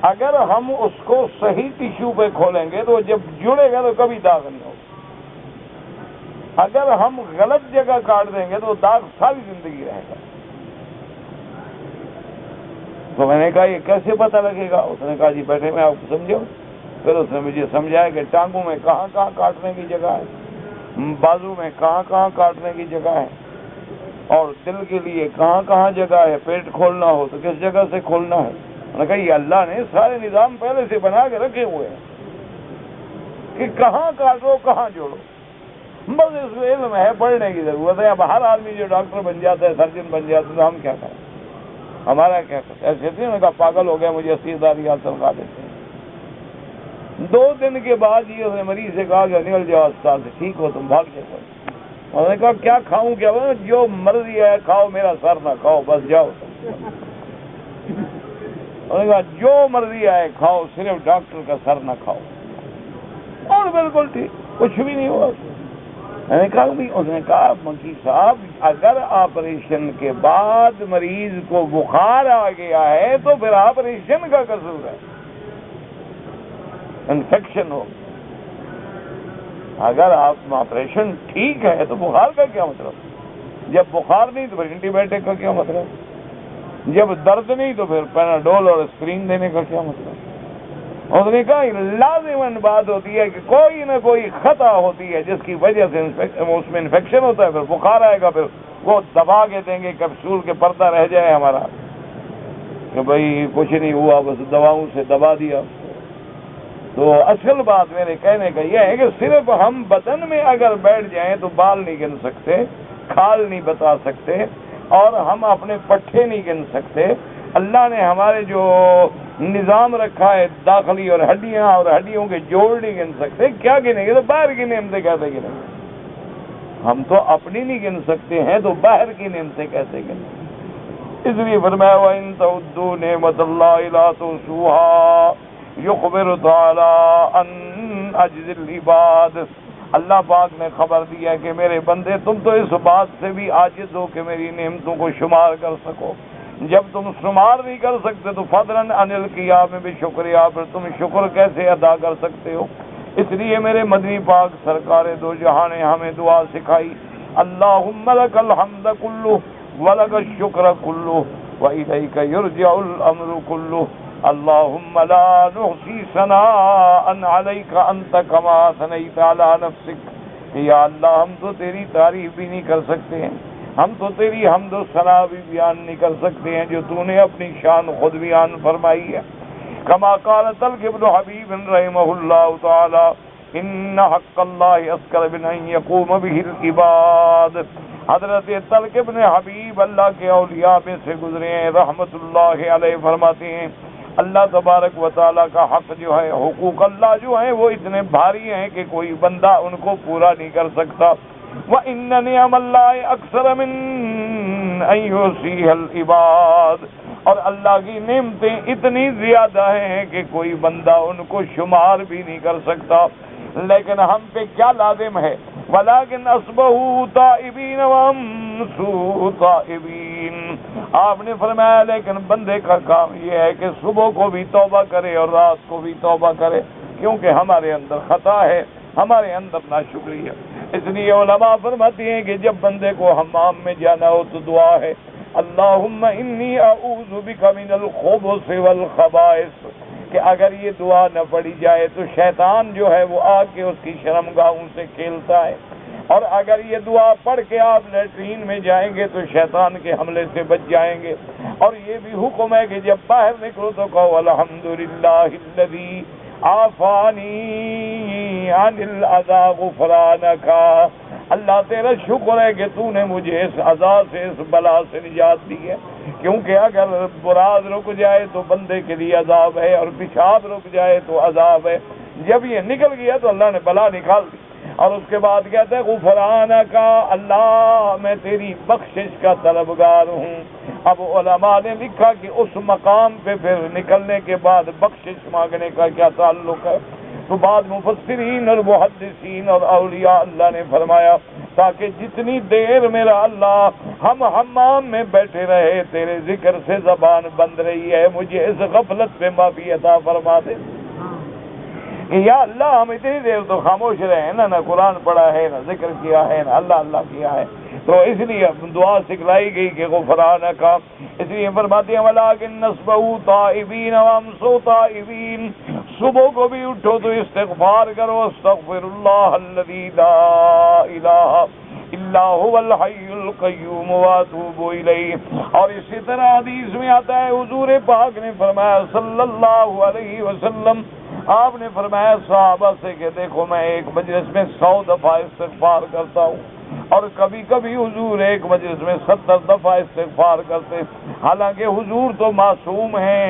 اگر ہم اس کو صحیح ٹیشو پہ کھولیں گے تو جب جڑے گا تو کبھی داغ نہیں ہوگا. اگر ہم غلط جگہ کاٹ دیں گے تو داغ ساری زندگی رہے گا. تو میں نے کہا یہ کیسے پتہ لگے گا؟ اس نے کہا جی بیٹھے میں آپ کو سمجھاؤں. پھر اس نے مجھے سمجھایا کہ ٹانگوں میں کہاں کہاں کاٹنے کی جگہ ہے, بازو میں کہاں کہاں کاٹنے کی جگہ ہے, اور دل کے لیے کہاں کہاں جگہ ہے. پیٹ کھولنا ہو تو کس جگہ سے کھولنا ہے. انہوں نے کہا یہ اللہ نے سارے نظام پہلے سے بنا کے رکھے ہوئے ہیں کہ کہاں کاٹو کہاں جوڑو. بس اس میں علم ہے, پڑھنے کی ضرورت ہے. اب ہر آدمی جو ڈاکٹر بن جاتا ہے, سرجن بن جاتا ہے, تو ہم کیا کریں؟ ہمارا کیا کریں؟ ایسے تھے انہوں نے کہا پاگل ہو گیا, مجھے 80,000 ریال تنخواہ دیتے ہیں. 2 دن کے بعد یہ اس نے مریض سے کہا کہ نکل جاؤ اسپتال سے, ٹھیک ہو تم بھاگ جاؤ. انہوں نے کہا کیا کھاؤں کیا؟ جو مرضی ہے کھاؤ, میرا سر نہ کھاؤ, بس جاؤ. انہوں نے کہا جو مرضی آئے کھاؤ, صرف ڈاکٹر کا سر نہ کھاؤ. اور بالکل ٹھیک, کچھ بھی نہیں ہوا. میں نے کہا بھی, اس نے کہا مکی صاحب اگر آپریشن کے بعد مریض کو بخار آ گیا ہے تو پھر آپریشن کا قصور ہے, انفیکشن ہو. اگر آپ آپریشن ٹھیک ہے تو بخار کا کیا مطلب؟ جب بخار نہیں تو پھر اینٹی بائیوٹک کا کیا مطلب؟ جب درد نہیں تو پھر پیناڈول اور اسپرین دینے کا کیا مطلب؟ اس نے کہا لازماً بات ہوتی ہے کہ کوئی نہ کوئی خطا ہوتی ہے جس کی وجہ سے اس میں انفیکشن ہوتا ہے, پھر بخار آئے گا, پھر وہ دبا کے دیں گے کیپسول کے پردہ رہ جائے ہمارا کہ بھائی کچھ نہیں ہوا, بس دواؤں سے دبا دیا. تو اصل بات میرے کہنے کا یہ ہے کہ صرف ہم بدن میں اگر بیٹھ جائیں تو بال نہیں گن سکتے, کھال نہیں بتا سکتے, اور ہم اپنے پٹھے نہیں گن سکتے. اللہ نے ہمارے جو نظام رکھا ہے داخلی اور ہڈیوں کے جوڑ نہیں گن سکتے. کیا گنیں گے؟ تو باہر کی نعمتیں کیسے گنیں گے؟ ہم تو اپنی نہیں گن سکتے ہیں تو باہر کی نعمتیں کیسے گنیں گے؟ اس لیے فرمایا وَإِن تَعُدُّوا نِعْمَةَ اللَّهِ لَا تُحْصُوهَا یخبر تعالی ان عجز العباد. اللہ پاک نے خبر دیا کہ میرے بندے تم تو اس بات سے بھی عاجز ہو کہ میری نعمتوں کو شمار کر سکو. جب تم شمار نہیں کر سکتے تو فضلاً عن القیام بشکریہ, پھر تم شکر کیسے ادا کر سکتے ہو؟ اس لیے میرے مدنی پاک سرکار دو جہاں نے ہمیں دعا سکھائی, اللہم لک الحمد کلہ ولک الشکر کلہ والیک یرجع الامر کلہ. اللہم لا نحصی ثناء علیک انت کما ثنیت علی نفسک. یا اللہ ہم تو تیری تعریف بھی نہیں کر سکتے ہیں, ہم تو تیری حمد و ثنا بھی بیان نہیں کر سکتے ہیں جو تو نے اپنی شان خود بیان فرمائی ہے. کما قال طلق ابن حبیب رحمہ اللہ تعالی ان حق اللہ اسکر بن ان یقوم به العباد. حضرت طلق ابن حبیب اللہ کے اولیاء میں سے گزرے ہیں رحمت اللہ علیہ، فرماتے ہیں اللہ تبارک و تعالیٰ کا حق جو ہے، حقوق اللہ جو ہے وہ اتنے بھاری ہیں کہ کوئی بندہ ان کو پورا نہیں کر سکتا۔ وَإِنَّ نِعَمَ اللَّهِ أَكْثَرَ مِنْ أَنْ يُحْصِيهَا الْعِبَادُ، اور اللہ کی نعمتیں اتنی زیادہ ہیں کہ کوئی بندہ ان کو شمار بھی نہیں کر سکتا۔ لیکن ہم پہ کیا لازم ہے؟ وَلَكِنْ أَصْبَحُوا تَائِبِينَ وَأَمْسُوا تَائِبِينَ، آپ نے فرمایا لیکن بندے کا کام یہ ہے کہ صبح کو بھی توبہ کرے اور رات کو بھی توبہ کرے، کیونکہ ہمارے اندر خطا ہے، ہمارے اندر ناشکری ہے۔ اس لیے علماء فرماتے ہیں کہ جب بندے کو حمام میں جانا ہو تو دعا ہے اللہم انی اعوذ بک من الخبث والخبائث، کہ اگر یہ دعا نہ پڑھی جائے تو شیطان جو ہے وہ آ کے اس کی شرمگاہوں سے کھیلتا ہے، اور اگر یہ دعا پڑھ کے آپ لیٹرین میں جائیں گے تو شیطان کے حملے سے بچ جائیں گے۔ اور یہ بھی حکم ہے کہ جب باہر نکلو تو کہو الحمدللہ الذی عافانی عن الاذى غفرانک، اللہ تیرا شکر ہے کہ تو نے مجھے اس عذاب سے، اس بلا سے نجات دی ہے، کیونکہ اگر براز رک جائے تو بندے کے لیے عذاب ہے، اور پیشاب رک جائے تو عذاب ہے۔ جب یہ نکل گیا تو اللہ نے بلا نکال دی، اور اس کے بعد کہتے ہیں غفرانک، اللہ میں تیری بخشش کا طلبگار ہوں۔ اب علماء نے لکھا کہ اس مقام پہ پھر نکلنے کے بعد بخشش مانگنے کا کیا تعلق ہے؟ تو بعد مفسرین اور محدثین اور اولیاء اللہ نے فرمایا تاکہ جتنی دیر میرا اللہ ہم حمام میں بیٹھے رہے تیرے ذکر سے زبان بند رہی ہے، مجھے اس غفلت پہ معافی عطا فرما دے کہ یا اللہ ہم اتنی دیر تو خاموش رہے نا، نہ قرآن پڑھا ہے، نہ ذکر کیا ہے، نہ اللہ اللہ کیا ہے۔ تو اس لیے دعا سکھلائی گئی کہ غفرانک، اس لیے فرماتے ہیں وَلَٰكِنْ نَصْبَحُوا تَائِبِينَ وَأَمْسَوْا تَائِبِينَ، صبح کو بھی اٹھو تو استغفار کرو، استغفر اللہ الذی لا الہ الا هو الحی القیوم واتوب الیہ۔ اور اسی طرح حدیث میں آتا ہے حضور پاک نے فرمایا صلی اللہ علیہ وسلم، آپ نے فرمایا صحابہ سے کہ دیکھو میں ایک مجلس میں 100 دفعہ استغفار کرتا ہوں، اور کبھی کبھی حضور ایک مجلس میں 70 دفعہ استغفار کرتے، حالانکہ حضور تو معصوم ہیں،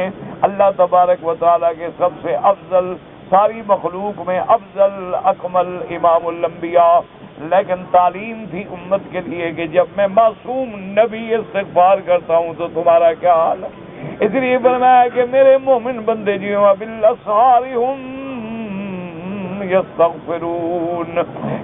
اللہ تبارک و تعالیٰ کے سب سے افضل، ساری مخلوق میں افضل اکمل امام الانبیاء، لیکن تعلیم تھی امت کے لیے کہ جب میں معصوم نبی استغفار کرتا ہوں تو تمہارا کیا حال ہے؟ اس لیے فرمایا کہ میرے مومن بندے جو ہیں بالاسحار ہم یستغفرون،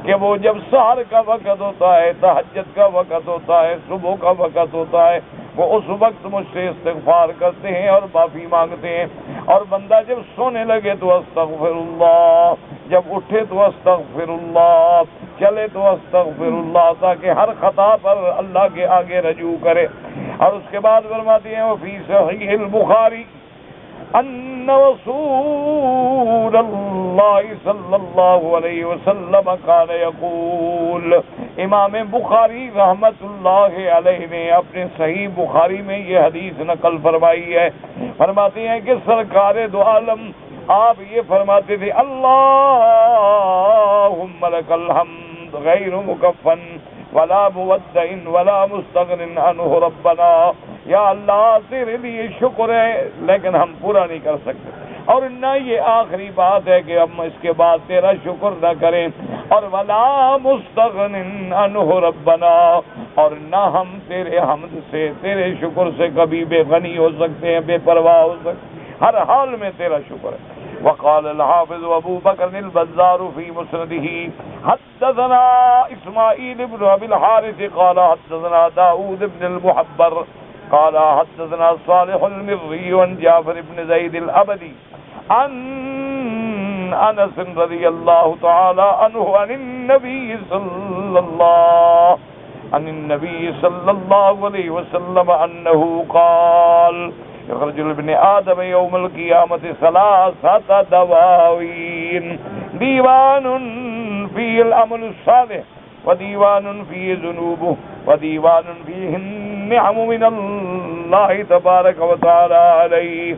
کہ وہ جب سحر کا وقت ہوتا ہے، تہجد کا وقت ہوتا ہے، صبح کا وقت ہوتا ہے، وہ اس وقت مجھ سے استغفار کرتے ہیں اور معافی مانگتے ہیں۔ اور بندہ جب سونے لگے تو استغفر اللہ، جب اٹھے تو استغفر اللہ، چلے تو استغفر اللہ، تاکہ ہر خطا پر اللہ کے آگے رجوع کرے۔ اور اس کے بعد فرماتے ہیں وفی صحیح البخاری ان رسول اللہ صلی اللہ علیہ وسلم کان یقول، امام بخاری رحمت اللہ علیہ نے اپنے صحیح بخاری میں یہ حدیث نقل فرمائی ہے، فرماتے ہیں کہ سرکار دو عالم آپ یہ فرماتے تھے اللہم لک الحمد غیر مکفن ولا مودع ولا مستغن عنہ ربنا، یا اللہ تیرے لیے شکر ہے لیکن ہم پورا نہیں کر سکتے، اور نہ یہ آخری بات ہے کہ ہم اس کے بعد تیرا شکر نہ کریں، اور ولا مستغن عنہ ربنا، اور نہ ہم تیرے حمد سے، تیرے شکر سے کبھی بے غنی ہو سکتے ہیں، بے پرواہ ہو سکتے ہیں، ہر حال میں تیرا شکر ہے۔ وقال الحافظ ابو بکر البزار فی مسندہ حدثنا اسماعیل بن ابی الحارث قال حدثنا داؤد بن المحبر قال حدثنا صالح المری عن جعفر بن زید الابدی عن انس رضی اللہ تعالی عنہ عن النبی صلی اللہ علیہ وسلم انه قال يخرج ابن آدم يوم القيامة 3 دواوين، ديوان فيه العمل الصالح، وديوان فيه ذنوبه، وديوان فيه النعم من الله تبارک و تعالی علیہ۔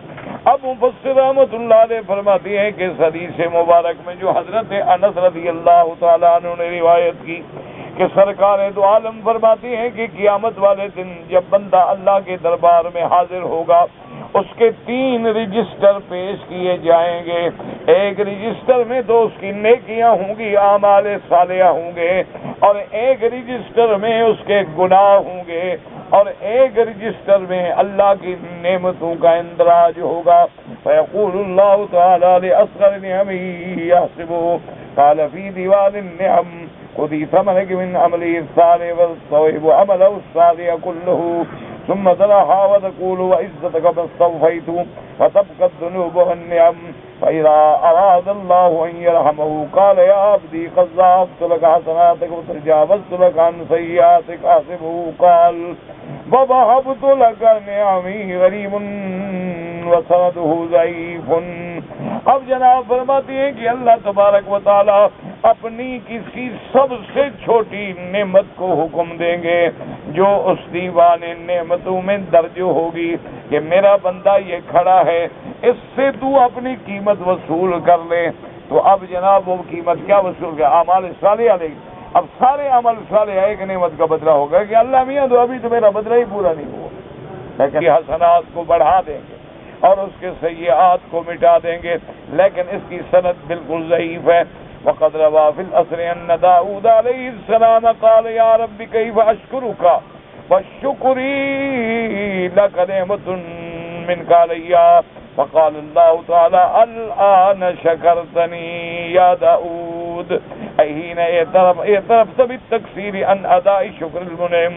اب مفسر رحمۃ اللہ علیہ فرماتے ہیں کہ اس حدیث مبارک میں جو حضرت انس رضی اللہ تعالیٰ عنہ نے روایت کی کہ سرکار دو عالم فرماتی ہیں کہ قیامت والے دن جب بندہ اللہ کے دربار میں حاضر ہوگا اس کے 3 رجسٹر پیش کیے جائیں گے. ایک رجسٹر میں تو اس کی نیکیاں ہوں گی، اعمال صالحہ ہوں گے، اور ایک رجسٹر میں اس کے گناہ ہوں گے، اور ایک رجسٹر میں اللہ کی نعمتوں کا اندراج ہوگا. فیقول اللہ تعالی لأصغر نعمه يحسبه قال في دیوان النعم خذي ثمنك من عمله الصالح والصواب عمله الصالح كله ثم ترحى وتقول وعزتك ما استوفيت فتبقى الذنوب والنعم فإذا أراد الله أن يرحمه قال يا عبدي قد ضاعفت لك حسناتك وتجاوزت لك عن سيئاتك حسبه قال ووهبت لك نعمي غريب وسنده ضعيف. اب جناب فرماتی ہیں کہ اللہ تبارک و تعالی اپنی کسی سب سے چھوٹی نعمت کو حکم دیں گے جو اس دیوان نعمتوں میں درج ہوگی کہ میرا بندہ یہ کھڑا ہے، اس سے تو اپنی قیمت وصول کر لے. تو اب جناب وہ قیمت کیا وصول کیا؟ اعمال صالحہ علیہ. اب سارے عمل صالحہ ایک نعمت کا بدلہ ہوگا کہ اللہ میاں تو ابھی تو میرا بدلہ ہی پورا نہیں ہوا، لیکن حسنات کو بڑھا دیں گے اور اس کے سیئات کو مٹا دیں گے. لیکن اس کی سند بالکل ضعیف ہے. وقد روى في الأثر أن داود عليه السلام قال يا رب كيف أشكرك والشكري لك نعمة منك علي فقال الله تعالى الآن شكرتني يا داود أي حين اعترفت بالتقصير عن أداء شكر المنعم.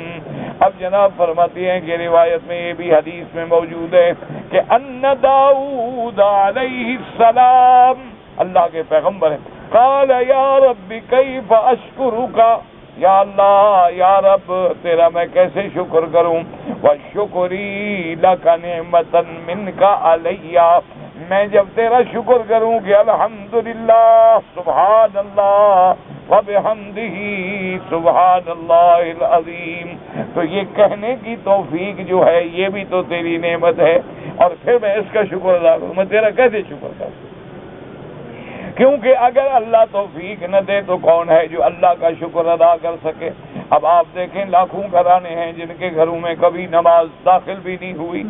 اب جناب فرماتی ہیں کہ روایت میں یہ بھی حدیث میں موجود ہے کہ ان داؤد علیہ السلام اللہ کے پیغمبر ہیں قال یا رب کیف اشکرک، یا اللہ یا رب تیرا میں کیسے شکر کروں. وشکری لک نعمتا منک علی، میں جب تیرا شکر کروں کہ الحمدللہ سبحان اللہ وبحمدہ سبحان اللہ العظیم، تو یہ کہنے کی توفیق جو ہے یہ بھی تو تیری نعمت ہے، اور پھر میں اس کا شکر ادا کروں. میں تیرا کیسے شکر کروں؟ کیونکہ اگر اللہ توفیق نہ دے تو کون ہے جو اللہ کا شکر ادا کر سکے. اب آپ دیکھیں لاکھوں گھرانے ہیں جن کے گھروں میں کبھی نماز داخل بھی نہیں ہوئی،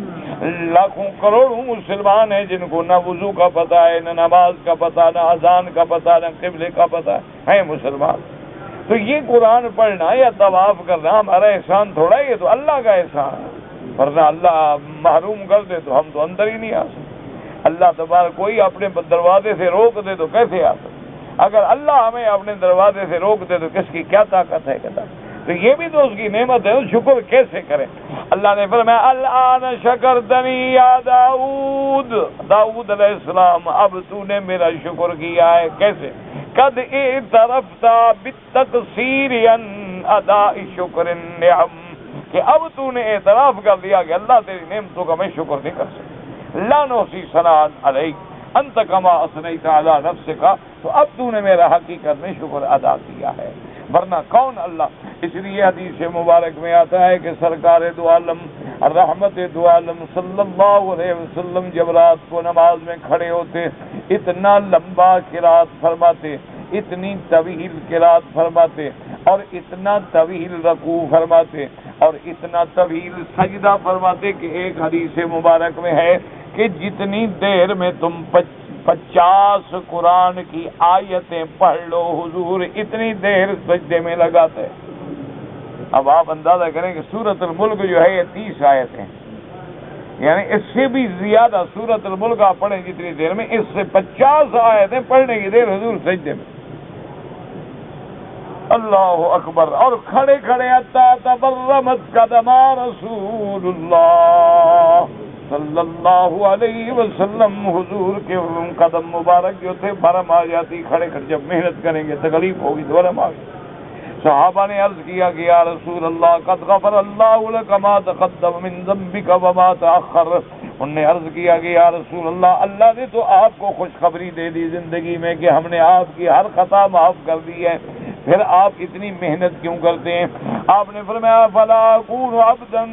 لاکھوں کروڑوں مسلمان ہیں جن کو نہ وضو کا پتہ ہے، نہ نماز کا پتہ، نہ اذان کا پتہ، نہ قبلے کا پتہ ہے مسلمان. تو یہ قرآن پڑھنا یا طواف کرنا ہمارا احسان تھوڑا ہے، یہ تو اللہ کا احسان ہے. ورنہ اللہ محروم کر دے تو ہم تو اندر ہی نہیں آ سکتے. اللہ تبارک کوئی اپنے دروازے سے روک دے تو کیسے آ سکتے؟ اگر اللہ ہمیں اپنے دروازے سے روک دے تو کس کی کیا طاقت ہے کہتا. تو یہ بھی تو اس کی نعمت ہے، شکر کیسے کریں؟ اللہ نے فرمایا الآن شکرتنی یا داؤد، داؤد علیہ السلام اب تو نے میرا شکر کیا ہے. کیسے؟ قد اعترفت بالتقصیر عن اداء شکر النعم، کہ اب تو نے اعتراف کر لیا کہ اللہ تیری نعمتوں کا میں شکر نہیں کر سکتا. لا نحصی ثناء علیک انت کما اثنیت علی نفسک، تو اب تو نے میرا حقیقت میں شکر ادا کیا ہے، ورنہ کون اللہ. اس لیے حدیث مبارک میں آتا ہے کہ سرکار دو عالم رحمت دو عالم صلی اللہ علیہ وسلم جب رات کو نماز میں کھڑے ہوتے اتنا لمبا قرات فرماتے، اتنی طویل قرات فرماتے، اور اتنا طویل رکوع فرماتے، اور اتنا طویل سجدہ فرماتے کہ ایک حدیث مبارک میں ہے کہ جتنی دیر میں تم 50 قرآن کی آیتیں پڑھ لو حضور اتنی دیر سجدے میں لگاتے. اب آپ اندازہ کریں کہ سورۃ الملک جو ہے یہ 30 آیتیں، یعنی اس سے بھی زیادہ سورۃ الملک آپ پڑھیں جتنی دیر میں، اس سے 50 آیتیں پڑھنے کی دیر حضور سجدے میں. اللہ اکبر. اور کھڑے کھڑے حتی تبرمت قدما رسول اللہ صلی اللہ علیہ وسلم، حضور کے قدم مبارک جو تھے برم آ جاتی. کھڑے کھڑے جب محنت کریں گے تکلیف ہوگی تو برم آ گئی. صحابہ نے عرض کیا کہ یا رسول اللہ قد غفر اللہ لک ما تقدم من ذنبک وما تأخر. انہوں نے عرض کیا کہ یا رسول اللہ اللہ نے تو آپ کو خوشخبری دے دی زندگی میں کہ ہم نے آپ کی ہر خطا معاف کر دی ہے، پھر آپ اتنی محنت کیوں کرتے ہیں؟ آپ نے فرمایا فلا اکون عبدا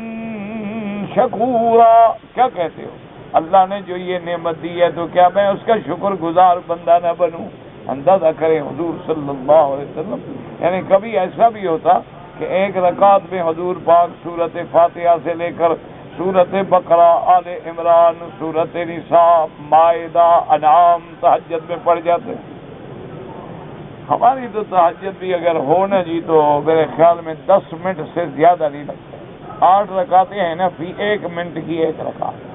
شکورا، کیا کہتے ہو اللہ نے جو یہ نعمت دی ہے تو کیا میں اس کا شکر گزار بندہ نہ بنوں؟ اندازہ کریں حضور صلی اللہ علیہ وسلم، یعنی کبھی ایسا بھی ہوتا کہ ایک رکعت میں حضور پاک سورت فاتحہ سے لے کر سورت بقرہ، آل عمران، سورت نساء، مائدہ، انعام تہجد میں پڑھ جاتے ہیں۔ ہماری تو تہجد بھی اگر ہو نا جی تو میرے خیال میں 10 منٹ سے زیادہ نہیں لگتے، 8 رکعتیں ہیں نا، فی 1 منٹ کی 1 رکعت،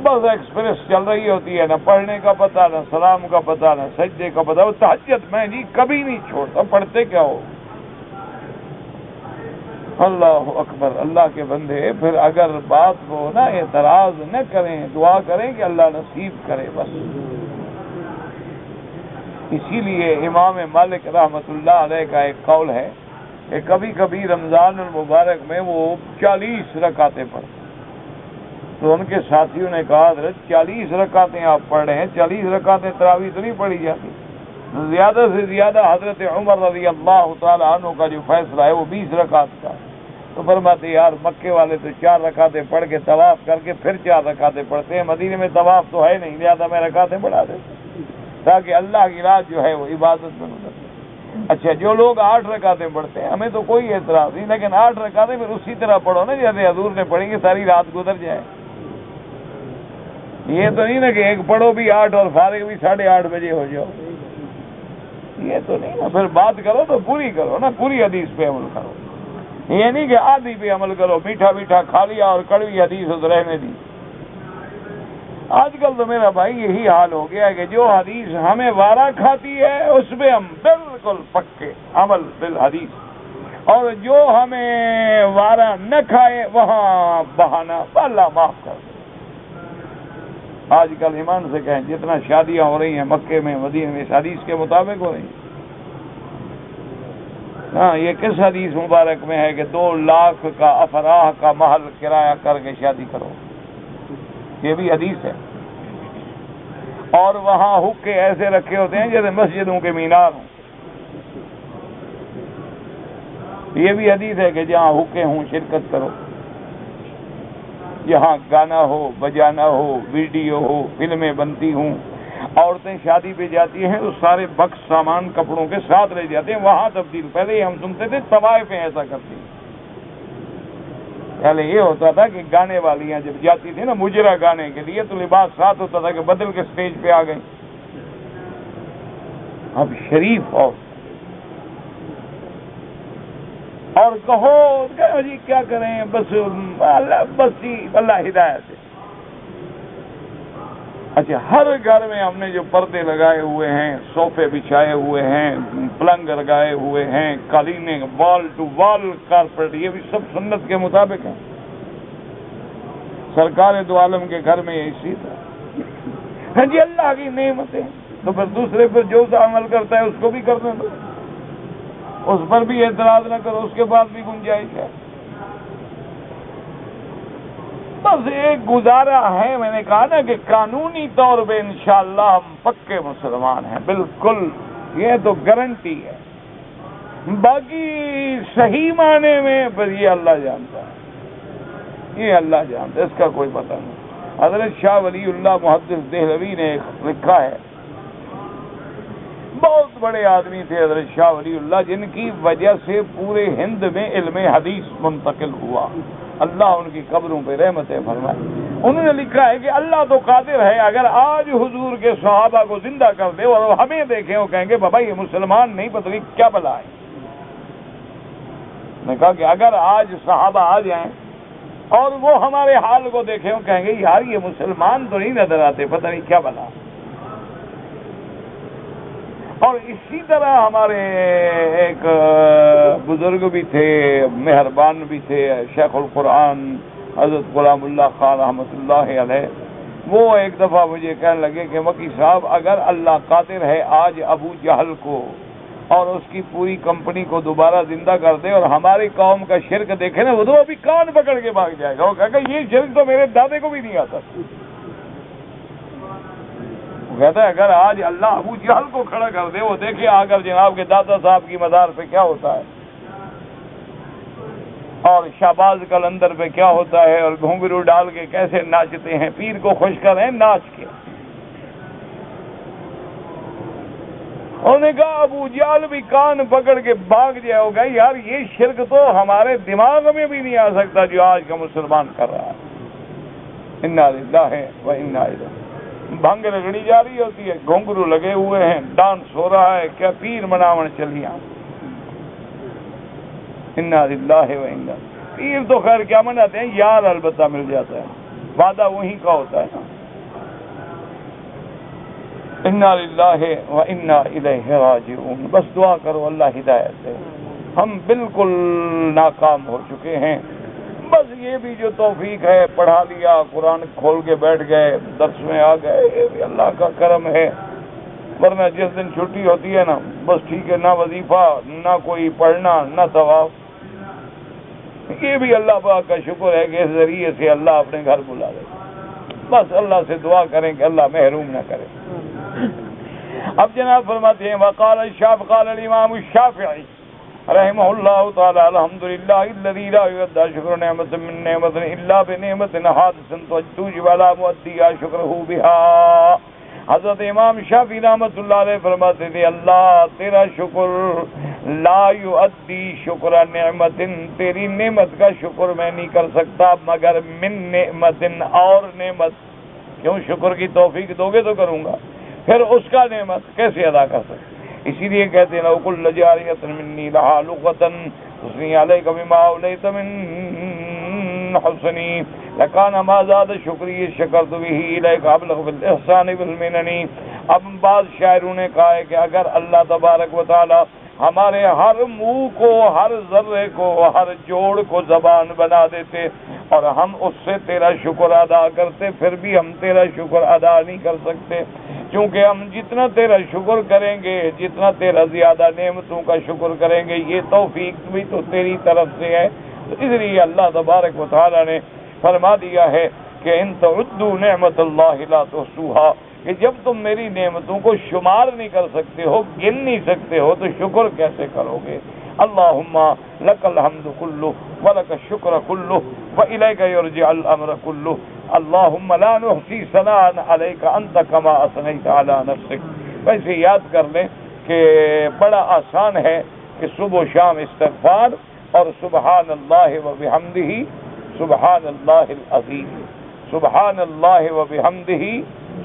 بس ایکسپریس چل رہی ہوتی ہے، نہ پڑھنے کا پتہ، نہ سلام کا پتہ، نہ سجدے کا پتہ۔ وہ تہجد میں جی کبھی نہیں چھوڑتا، پڑھتے کیا ہو۔ اللہ اکبر، اللہ کے بندے، پھر اگر بات کو نا اعتراض نہ کریں، دعا کریں کہ اللہ نصیب کرے بس۔ اسی لیے امام مالک رحمۃ اللہ علیہ کا ایک قول ہے کہ کبھی کبھی رمضان المبارک میں وہ 40 رکعتیں پڑھتے، تو ان کے ساتھیوں نے کہا حضرت 40 رکعتیں آپ پڑھ رہے ہیں، 40 رکعتیں تراویح تو نہیں پڑھی جاتی؟ زیادہ سے زیادہ حضرت عمر رضی اللہ تعالی عنہ کا جو فیصلہ ہے وہ 20 رکعت کا۔ تو فرماتے یار مکے والے تو 4 رکعتیں پڑھ کے طواف کر کے پھر 4 رکعتیں پڑھتے ہیں، مدینے میں طواف تو ہے نہیں، لہٰذا میں رکعتیں بڑھا دیتا تاکہ اللہ کی رات جو ہے وہ عبادت میں گزرے۔ اچھا، جو لوگ 8 رکعتیں پڑھتے ہیں ہمیں تو کوئی اعتراض نہیں، لیکن 8 رکعتیں پھر اسی طرح پڑھو نا جیسے حضور نے پڑھی، کہ ساری رات گزر جائے۔ یہ تو نہیں نا کہ ایک پڑھو بھی 8 اور فارغ بھی 8:30 بجے ہو جاؤ، یہ تو نہیں نا۔ پھر بات کرو تو پوری کرو نا، پوری حدیث پہ عمل کرو، یہ نہیں کہ آدھی پہ عمل کرو، میٹھا میٹھا کھا لیا اور کڑوی حدیث اس رہنے دی۔ آج کل تو میرا بھائی یہی حال ہو گیا ہے کہ جو حدیث ہمیں وارا کھاتی ہے اس پہ ہم بالکل پکے عمل بالحدیث، اور جو ہمیں وارا نہ کھائے وہاں بہانہ، اللہ معاف کر دے۔ آج کل ایمان سے کہیں جتنا شادیاں ہو رہی ہیں مکے میں مدینے میں اس حدیث کے مطابق ہو رہی ہیں۔ ہاں، یہ کس حدیث مبارک میں ہے کہ 2 لاکھ کا افراح کا محل کرایہ کر کے شادی کرو؟ یہ بھی حدیث ہے۔ اور وہاں حقے ایسے رکھے ہوتے ہیں جیسے مسجدوں کے مینار ہوں، یہ بھی حدیث ہے کہ جہاں حقے ہوں شرکت کرو، جہاں گانا ہو، بجانا ہو، ویڈیو ہو، فلمیں بنتی ہوں، عورتیں شادی پہ جاتی ہیں تو سارے بکس سامان کپڑوں کے ساتھ لے جاتے ہیں، وہاں تبدیل۔ پہلے ہی ہم سنتے تھے طوائفیں ایسا کرتی ہیں، پہلے یہ ہوتا تھا کہ گانے والیاں جب جاتی تھی نا مجرا گانے کے لیے تو لباس ساتھ ہوتا تھا کہ بدل کے سٹیج پہ آ گئی۔ اب شریف اور کہو جی کیا کریں، بس جی اللہ ہدایت ہے۔ اچھا، ہر گھر میں ہم نے جو پردے لگائے ہوئے ہیں، صوفے بچھائے ہوئے ہیں، پلنگ لگائے ہوئے ہیں، قالینیں، وال ٹو وال کارپیٹ، یہ بھی سب سنت کے مطابق ہیں۔ سرکار دو عالم کے گھر میں یہ اسی تھا۔ ہاں جی، اللہ کی نعمتیں، تو پھر دوسرے پر جو سا عمل کرتا ہے اس کو بھی کرنے دو، اس پر بھی اعتراض نہ کرو، اس کے بعد بھی گنجائش ہے۔ بس ایک گزارا ہے، میں نے کہا نا کہ قانونی طور پہ انشاءاللہ ہم پکے مسلمان ہیں، بالکل، یہ تو گارنٹی ہے۔ باقی صحیح معنی میں بس یہ اللہ جانتا ہے، یہ اللہ جانتا ہے، اس کا کوئی پتہ نہیں۔ حضرت شاہ ولی اللہ محدث دہلوی نے لکھا ہے، بہت بڑے آدمی تھے حضرت شاہ ولی اللہ، جن کی وجہ سے پورے ہند میں علم حدیث منتقل ہوا، اللہ ان کی قبروں پہ رحمتیں فرمائے۔ انہوں نے لکھا ہے کہ اللہ تو قادر ہے، اگر آج حضور کے صحابہ کو زندہ کر دے اور ہمیں دیکھیں وہ کہیں گے بابا یہ مسلمان نہیں، پتہ نہیں کیا بلا ہے۔ میں کہا کہ اگر آج صحابہ آ جائیں اور وہ ہمارے حال کو دیکھیں وہ کہیں گے یار یہ مسلمان تو نہیں نظر آتے، پتہ نہیں کیا بلا۔ اور اسی طرح ہمارے ایک بزرگ بھی تھے، مہربان بھی تھے، شیخ القرآن حضرت غلام اللہ خان رحمۃ اللہ علیہ، وہ ایک دفعہ مجھے کہنے لگے کہ مکی صاحب اگر اللہ قادر ہے آج ابو جہل کو اور اس کی پوری کمپنی کو دوبارہ زندہ کر دے اور ہماری قوم کا شرک دیکھے نا، وہ تو ابھی کان پکڑ کے بھاگ جائے گا، وہ کہے گا یہ شرک تو میرے دادے کو بھی نہیں آتا۔ کہتا ہے اگر آج اللہ ابو جہل کو کھڑا کر دے، وہ دیکھے آ کر جناب کے دادا صاحب کی مزار پہ کیا ہوتا ہے، اور شہباز قلندر پہ کیا ہوتا ہے، اور گھنگرو ڈال کے کیسے ناچتے ہیں، پیر کو خوش کر رہے ہیں ناچ کے۔ انہوں نے کہا ابو جہل بھی کان پکڑ کے بھاگ جائے ہوگا، یار یہ شرک تو ہمارے دماغ میں بھی نہیں آ سکتا جو آج کا مسلمان کر رہا ہے۔ انا للہ و انا الیہ۔ بھنگ رگڑی جا رہی ہوتی ہے، گھنگرو لگے ہوئے ہیں، ڈانس ہو رہا ہے، کیا پیر مناون چلیاں۔ انا للہ و انا۔ پیر تو خیر کیا مناتے ہیں، یار البتہ مل جاتا ہے، وعدہ وہی کا ہوتا ہے نا۔ انا للہ و انا الیہ راجعون۔ بس دعا کرو اللہ ہدایت دے، ہم بالکل ناکام ہو چکے ہیں۔ بس یہ بھی جو توفیق ہے، پڑھا لیا، قرآن کھول کے بیٹھ گئے، درس میں آ گئے، یہ بھی اللہ کا کرم ہے، ورنہ جس دن چھٹی ہوتی ہے نا بس ٹھیک ہے، نہ وظیفہ، نہ کوئی پڑھنا، نہ طواف۔ یہ بھی اللہ پاک کا شکر ہے کہ اس ذریعے سے اللہ اپنے گھر بلا لے۔ بس اللہ سے دعا کریں کہ اللہ محروم نہ کرے۔ اب جناب فرماتے ہیں وقال الامام الشافعی رحمہ اللہ تعالی الحمدللہ الذی لا یؤدى شکر نعمت من نعمت الا بنعمت حادثة توجب على مؤدیها شکرہ بها۔ حضرت امام شافعی رحمۃ اللہ علیہ فرماتے تھے اللہ تیرا شکر لا یؤدی شکر نعمت، تیری نعمت کا شکر میں نہیں کر سکتا مگر من نعمت، اور نعمت، کیوں شکر کی توفیق دو گے تو کروں گا، پھر اس کا نعمت کیسے ادا کر سکتے۔ اسی لیے کہتے ہیں لو کل جاریۃ منی لہا لغۃ تثنی علیک بما اولیت من حسنی لکان ما زاد شکری شکرت به الیک ابلغ بالاحسان والمنن۔ اب بعض شاعروں نے کہا ہے کہ اگر اللہ تبارک و تعالی ہمارے ہر منہ کو، ہر ذرے کو، ہر جوڑ کو زبان بنا دیتے اور ہم اس سے تیرا شکر ادا کرتے، پھر بھی ہم تیرا شکر ادا نہیں کر سکتے، کیونکہ ہم جتنا تیرا شکر کریں گے، جتنا تیرا زیادہ نعمتوں کا شکر کریں گے، یہ توفیق بھی تو تیری طرف سے ہے۔ تو اس لیے اللہ تبارک و تعالی نے فرما دیا ہے کہ ان تعدوا نعمت اللہ لا تحصوها، کہ جب تم میری نعمتوں کو شمار نہیں کر سکتے ہو، گن نہیں سکتے ہو، تو شکر کیسے کرو گے؟ اللہم لک الحمد کلہ ولک الشکر کلہ والیک یرجع الامر کلہ، اللہم لا نحصی ثناء علیک انت کما اثنیت علی نفسک۔ ویسے یاد کر لیں کہ بڑا آسان ہے کہ صبح و شام استغفار اور سبحان اللہ و بحمدہ سبحان اللہ العظیم، سبحان اللہ و بحمدہ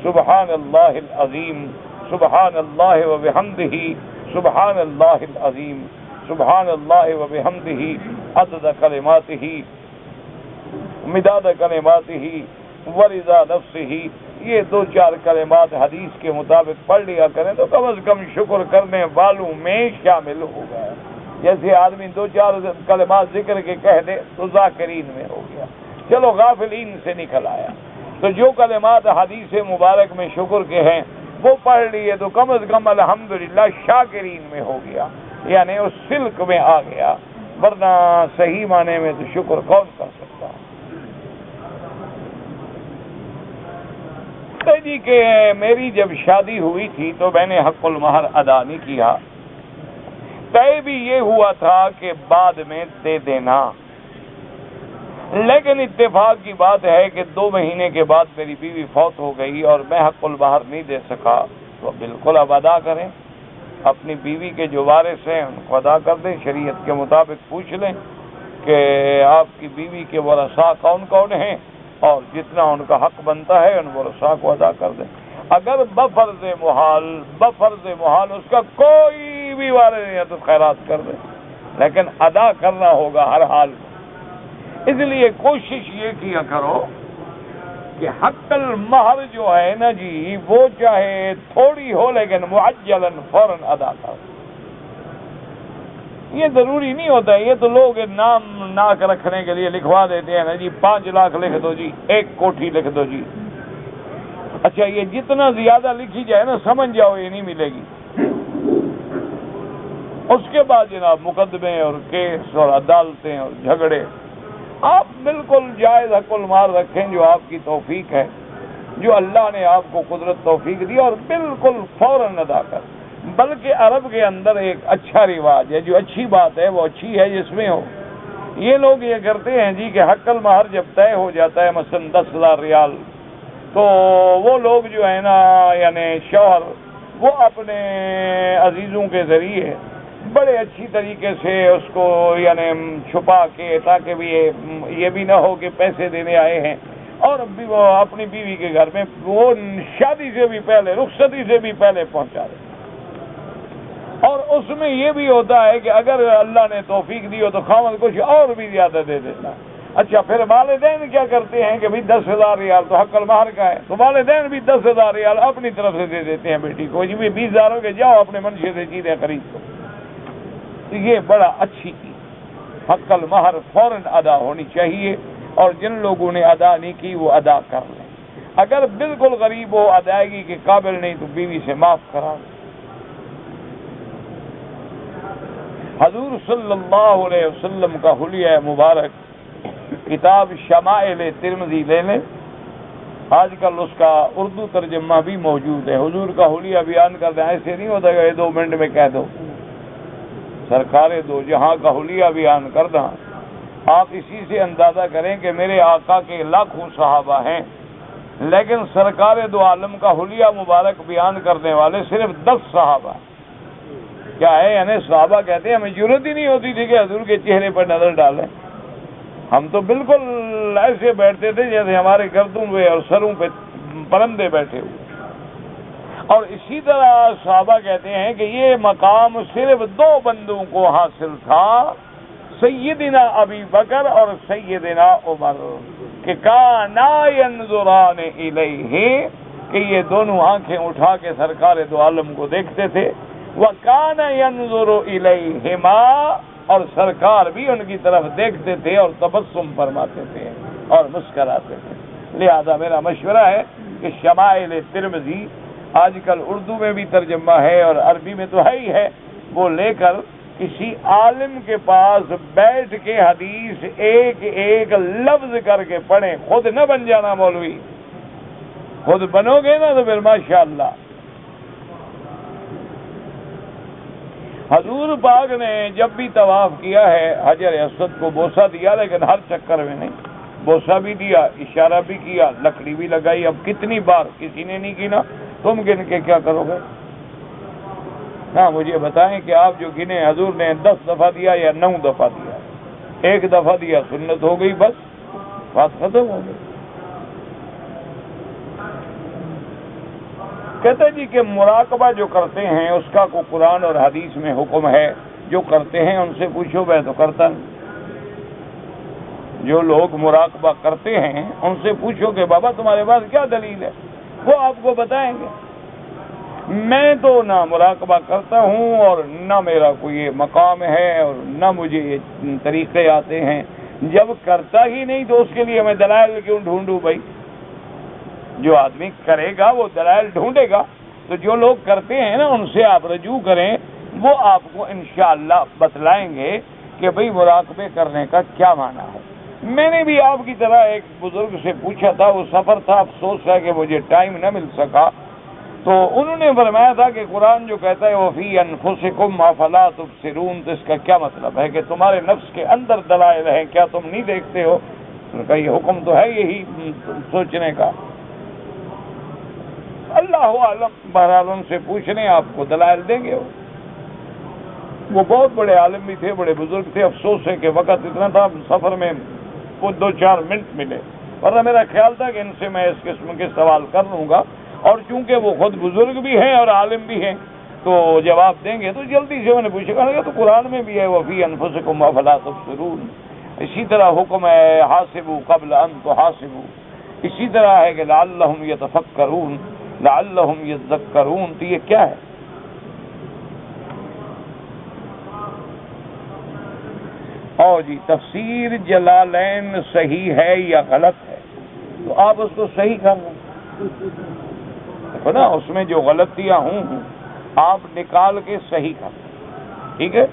سبحان اللہ العظیم، سبحان اللہ و بحمدہ سبحان اللہ العظیم، سبحان اللہ و بحمدہ عدد کلماتہ مداد کلماتہ ورضا نفسہ۔ یہ دو چار کلمات حدیث کے مطابق پڑھ لیا کریں تو کم از کم شکر کرنے والوں میں شامل ہوگا۔ جیسے آدمی دو چار کلمات ذکر کے کہہ دے تو ذاکرین میں ہو گیا، چلو غافلین سے نکل آیا۔ تو جو کلمات حدیث مبارک میں شکر کے ہیں وہ پڑھ لیے تو کم از کم الحمدللہ شاکرین میں ہو گیا، یعنی اس سلک میں آ گیا، ورنہ صحیح معنی میں تو شکر کون کر سکتا۔ جی کہ میری جب شادی ہوئی تھی تو میں نے حق المہر ادا نہیں کیا، طے بھی یہ ہوا تھا کہ بعد میں دے دینا، لیکن اتفاق کی بات ہے کہ 2 مہینے کے بعد میری بیوی فوت ہو گئی اور میں حق المہر نہیں دے سکا۔ تو بالکل اب ادا کریں، اپنی بیوی کے جو وارث ہیں ان کو ادا کر دیں، شریعت کے مطابق پوچھ لیں کہ آپ کی بیوی کے ورثاء کون کون ہیں اور جتنا ان کا حق بنتا ہے ان ورثاء کو ادا کر دیں۔ اگر بفرض محال اس کا کوئی بھی وارث نہیں ہے تو خیرات کر دیں، لیکن ادا کرنا ہوگا ہر حال میں۔ اس لیے کوشش یہ کیا کرو کہ حق المہر جو ہے نا جی وہ چاہے تھوڑی ہو لیکن معجلاً فوراً ادا کرو۔ یہ ضروری نہیں ہوتا ہے، یہ تو لوگ نام ناک رکھنے کے لیے لکھوا دیتے ہیں نا جی 5 لاکھ لکھ دو جی، 1 کوٹھی لکھ دو جی۔ اچھا یہ جتنا زیادہ لکھی جائے نا سمجھ جاؤ یہ نہیں ملے گی۔ اس کے بعد جناب مقدمے اور کیس اور عدالتیں اور جھگڑے۔ آپ بالکل جائز حق المال رکھیں جو آپ کی توفیق ہے، جو اللہ نے آپ کو قدرت توفیق دی، اور بالکل فوراً ادا کر۔ بلکہ عرب کے اندر ایک اچھا رواج ہے، جو اچھی بات ہے وہ اچھی ہے جس میں ہو۔ یہ لوگ یہ کرتے ہیں جی کہ حق المہر جب طے ہو جاتا ہے مثلاً 10,000 ریال، تو وہ لوگ جو ہے نا یعنی شوہر وہ اپنے عزیزوں کے ذریعے بڑے اچھی طریقے سے اس کو یعنی چھپا کے، تاکہ بھی یہ بھی نہ ہو کہ پیسے دینے آئے ہیں، اور بھی وہ اپنی بیوی کے گھر میں وہ شادی سے بھی پہلے، رخصتی سے بھی پہلے پہنچا دے۔ اور اس میں یہ بھی ہوتا ہے کہ اگر اللہ نے توفیق دی ہو تو خاوند کچھ اور بھی زیادہ دے دیتا۔ اچھا، پھر والدین کیا کرتے ہیں کہ بھئی 10,000 ریال تو حق المہر کا ہے، تو والدین بھی 10,000 ریال اپنی طرف سے دے دیتے ہیں بیٹی کو، جی 20,000 ہو کے جاؤ اپنے منشے سے چیزیں خرید دو۔ یہ بڑا اچھی چیز، حق المہر فوراً ادا ہونی چاہیے، اور جن لوگوں نے ادا نہیں کی وہ ادا کر لیں۔ اگر بالکل غریب ہو، ادائیگی کے قابل نہیں، تو بیوی سے معاف کرا دیں۔ حضور صلی اللہ علیہ وسلم کا حلیہ مبارک کتاب شمائل ترمذی لے لیں، آج کل اس کا اردو ترجمہ بھی موجود ہے۔ حضور کا حلیہ بیان کر دیں، ایسے نہیں ہوتا کہ 2 منٹ میں کہہ دو، سرکار دو جہاں کا حلیہ بیان کردہ۔ آپ اسی سے اندازہ کریں کہ میرے آقا کے لاکھوں صحابہ ہیں، لیکن سرکار دو عالم کا حلیہ مبارک بیان کرنے والے صرف 10 صحابہ۔ کیا ہے؟ یعنی صحابہ کہتے ہیں ہمیں ضرورت ہی نہیں ہوتی تھی کہ حضور کے چہرے پر نظر ڈالیں، ہم تو بالکل ایسے بیٹھتے تھے جیسے ہمارے گردوں پہ اور سروں پہ پرندے بیٹھے ہوئے۔ اور اسی طرح صحابہ کہتے ہیں کہ یہ مقام صرف 2 بندوں کو حاصل تھا، سیدنا ابی بکر اور سیدنا عمر، کہ کانا ینظران الیہ، کہ یہ دونوں آنکھیں اٹھا کے سرکار دو عالم کو دیکھتے تھے، وَكَانَ يَنظُرُ إِلَيْهِمَا، اور سرکار بھی ان کی طرف دیکھتے تھے اور تبسم فرماتے تھے اور مسکراتے تھے۔ لہذا میرا مشورہ ہے کہ شمائل ترمذی آج کل اردو میں بھی ترجمہ ہے اور عربی میں تو ہے ہی ہے، وہ لے کر کسی عالم کے پاس بیٹھ کے حدیث ایک ایک لفظ کر کے پڑھیں، خود نہ بن جانا مولوی، خود بنو گے نا تو پھر ماشاءاللہ۔ حضور پاک نے جب بھی طواف کیا ہے حجر اسود کو بوسہ دیا، لیکن ہر چکر میں نہیں، بوسہ بھی دیا، اشارہ بھی کیا، لکڑی بھی لگائی۔ اب کتنی بار کسی نے نہیں گنا، تم گن کے کیا کرو گے؟ ہاں مجھے بتائیں کہ آپ جو گنے حضور نے 10 دفعہ دیا یا 9 دفعہ دیا؟ 1 دفعہ دیا سنت ہو گئی، بس بات ختم ہو گئی۔ کہتے جی کہ مراقبہ جو کرتے ہیں اس کا کو قرآن اور حدیث میں حکم ہے، جو کرتے ہیں ان سے پوچھو، میں تو کرتا نہیں۔ جو لوگ مراقبہ کرتے ہیں ان سے پوچھو کہ بابا تمہارے پاس کیا دلیل ہے، وہ آپ کو بتائیں گے۔ میں تو نہ مراقبہ کرتا ہوں اور نہ میرا کوئی یہ مقام ہے اور نہ مجھے یہ طریقے آتے ہیں۔ جب کرتا ہی نہیں تو اس کے لیے میں دلائل کیوں ڈھونڈوں بھائی؟ جو آدمی کرے گا وہ دلائل ڈھونڈے گا۔ تو جو لوگ کرتے ہیں نا ان سے آپ رجوع کریں، وہ آپ کو انشاءاللہ بتلائیں گے کہ بھئی مراقبے کرنے کا کیا معنی ہے۔ میں نے بھی آپ کی طرح ایک بزرگ سے پوچھا تھا، وہ سفر تھا، افسوس ہے کہ مجھے ٹائم نہ مل سکا، تو انہوں نے فرمایا تھا کہ قرآن جو کہتا ہے وَفِي أَنفُسِكُمْ أَفَلَا تُبْصِرُونَ، تو اس کا کیا مطلب ہے کہ تمہارے نفس کے اندر دلائل ہیں، کیا تم نہیں دیکھتے ہو؟ ان کا یہ حکم تو ہے یہی سوچنے کا۔ اللہ عالم، بہرحال ان سے پوچھنے آپ کو دلائل دیں گے۔ وہ بہت بڑے عالم بھی تھے، بڑے بزرگ تھے، افسوس ہے کہ وقت اتنا تھا سفر میں وہ 2-4 منٹ ملے، ورنہ میرا خیال تھا کہ ان سے میں اس قسم کے سوال کر لوں گا، اور چونکہ وہ خود بزرگ بھی ہیں اور عالم بھی ہیں تو جواب دیں گے، تو جلدی سے میں نے پوچھا تو قرآن میں بھی ہے وَفِي أَنفُسِكُمْ أَفَلَا تُبْصِرُونَ، اسی طرح حکم ہے حاسبوا قبل ان تحاسبوا، اسی طرح ہے کہ لعلہم یتفکرون لعلہم یذکرون، تو یہ کیا ہے؟ اور جی تفسیر جلالین صحیح ہے یا غلط ہے؟ تو آپ اس کو صحیح کر لیں، دیکھو نا اس میں جو غلطیاں ہوں آپ نکال کے صحیح کر لیں، ٹھیک ہے؟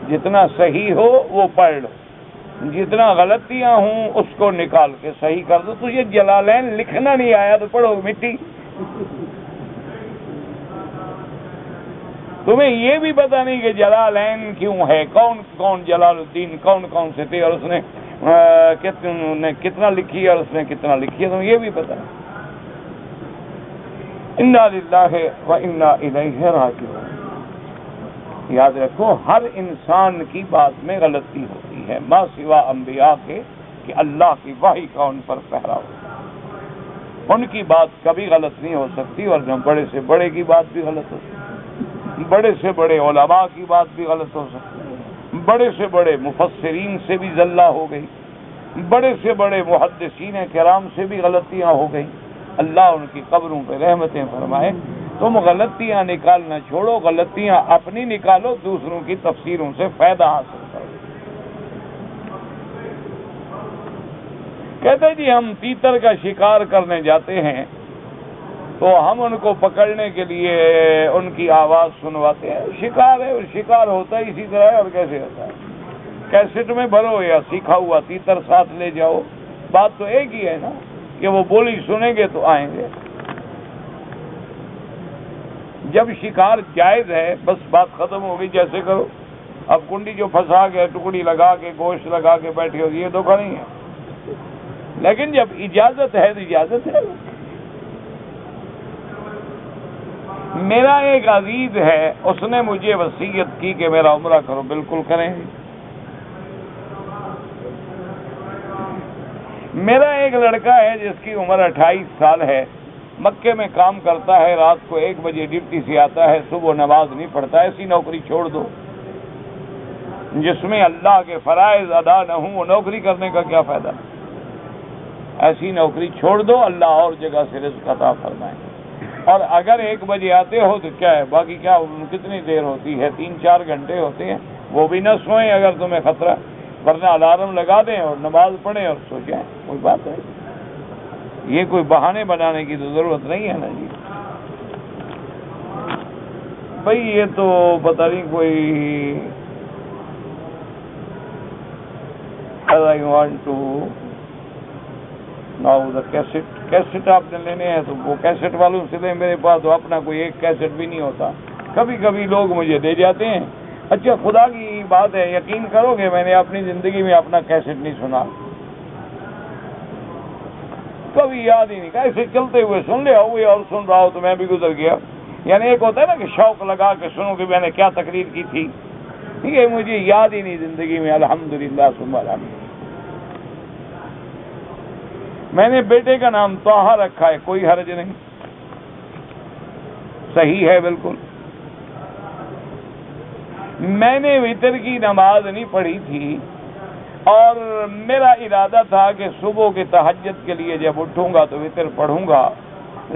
جتنا صحیح ہو وہ پڑھ لو، جتنا غلطیاں ہوں اس کو نکال کے صحیح کر دو۔ تو یہ جلالین لکھنا نہیں آیا تو پڑھو مٹی۔ تمہیں یہ بھی پتا نہیں کہ جلالین کیوں ہے، کون کون جلال الدین کون کون سے تھے، اور اس نے کتنا لکھی اور اس نے کتنا لکھی ہے، تمہیں یہ بھی پتا نہیں۔ انا للہ و انا الیہ راجعون۔ یاد رکھو ہر انسان کی بات میں غلطی ہوتی ہے، ما سوا انبیاء کے، کہ اللہ کی وحی کا ان پر پہرا ہو، ان کی بات کبھی غلط نہیں ہو سکتی، اور نہ بڑے سے بڑے کی بات بھی غلط ہو سکتی، بڑے سے بڑے علماء کی بات بھی غلط ہو سکتی، بڑے سے بڑے مفسرین سے بھی زلہ ہو گئی، بڑے سے بڑے محدثین کرام سے بھی غلطیاں ہو گئی۔ اللہ ان کی قبروں پہ رحمتیں فرمائے۔ تم غلطیاں نکالنا چھوڑو، غلطیاں اپنی نکالو، دوسروں کی تفسیروں سے فائدہ حاصل کرو۔ کہتے جی ہم تیتر کا شکار کرنے جاتے ہیں تو ہم ان کو پکڑنے کے لیے ان کی آواز سنواتے ہیں۔ شکار ہے، شکار ہوتا ہے اسی طرح ہے، اور کیسے ہوتا ہے؟ کیسٹ میں بھرو یا سیکھا ہوا تیتر ساتھ لے جاؤ، بات تو ایک ہی ہے نا، کہ وہ بولی سنیں گے تو آئیں گے۔ جب شکار جائز ہے بس بات ختم ہو گئی، جیسے کرو۔ اب کنڈی جو پھنسا کے ٹکڑی لگا کے گوشت لگا کے بیٹھے ہو، یہ دھوکہ نہیں ہے، لیکن جب اجازت ہے تو اجازت ہے۔ میرا ایک عزیز ہے، اس نے مجھے وصیت کی کہ میرا عمرہ کرو، بالکل کریں۔ میرا ایک لڑکا ہے جس کی عمر 28 سال ہے، مکے میں کام کرتا ہے، رات کو 1 بجے ڈیوٹی سے آتا ہے، صبح نماز نہیں پڑھتا۔ ایسی نوکری چھوڑ دو جس میں اللہ کے فرائض ادا نہ ہوں، وہ نوکری کرنے کا کیا فائدہ؟ ایسی نوکری چھوڑ دو، اللہ اور جگہ سے رزق عطا فرمائے۔ اور اگر 1 بجے آتے ہو تو کیا ہے، باقی کیا کتنی دیر ہوتی ہے؟ 3-4 گھنٹے ہوتے ہیں، وہ بھی نہ سوئیں اگر تمہیں خطرہ، ورنہ الارم لگا دیں اور نماز پڑھیں اور سو جائیں، کوئی بات ہے۔ یہ کوئی بہانے بنانے کی تو ضرورت نہیں ہے نا جی۔ بھئی یہ تو پتہ نہیں کوئی I want to now the cassette آپ نے لینے ہیں تو وہ کیسٹ والوں سے لیں، میرے پاس تو اپنا کوئی ایک کیسٹ بھی نہیں ہوتا۔ کبھی کبھی لوگ مجھے دے جاتے ہیں۔ اچھا خدا کی بات ہے، یقین کرو گے میں نے اپنی زندگی میں اپنا کیسٹ نہیں سنا، کبھی یاد ہی نہیں، ایسے چلتے ہوئے سن لیا ہوئے، اور سن رہا ہو تو میں بھی گزر گیا۔ یعنی ایک ہوتا ہے نا کہ شوق لگا کے سنو کہ میں نے کیا تقریر کی تھی، یہ مجھے یاد ہی نہیں زندگی میں، الحمدللہ ثم الحمد۔ میں نے بیٹے کا نام طاہا رکھا ہے، کوئی حرج نہیں، صحیح ہے بالکل۔ میں نے وتر کی نماز نہیں پڑھی تھی، اور میرا ارادہ تھا کہ صبح کے تہجد کے لیے جب اٹھوں گا تو وتر پڑھوں گا،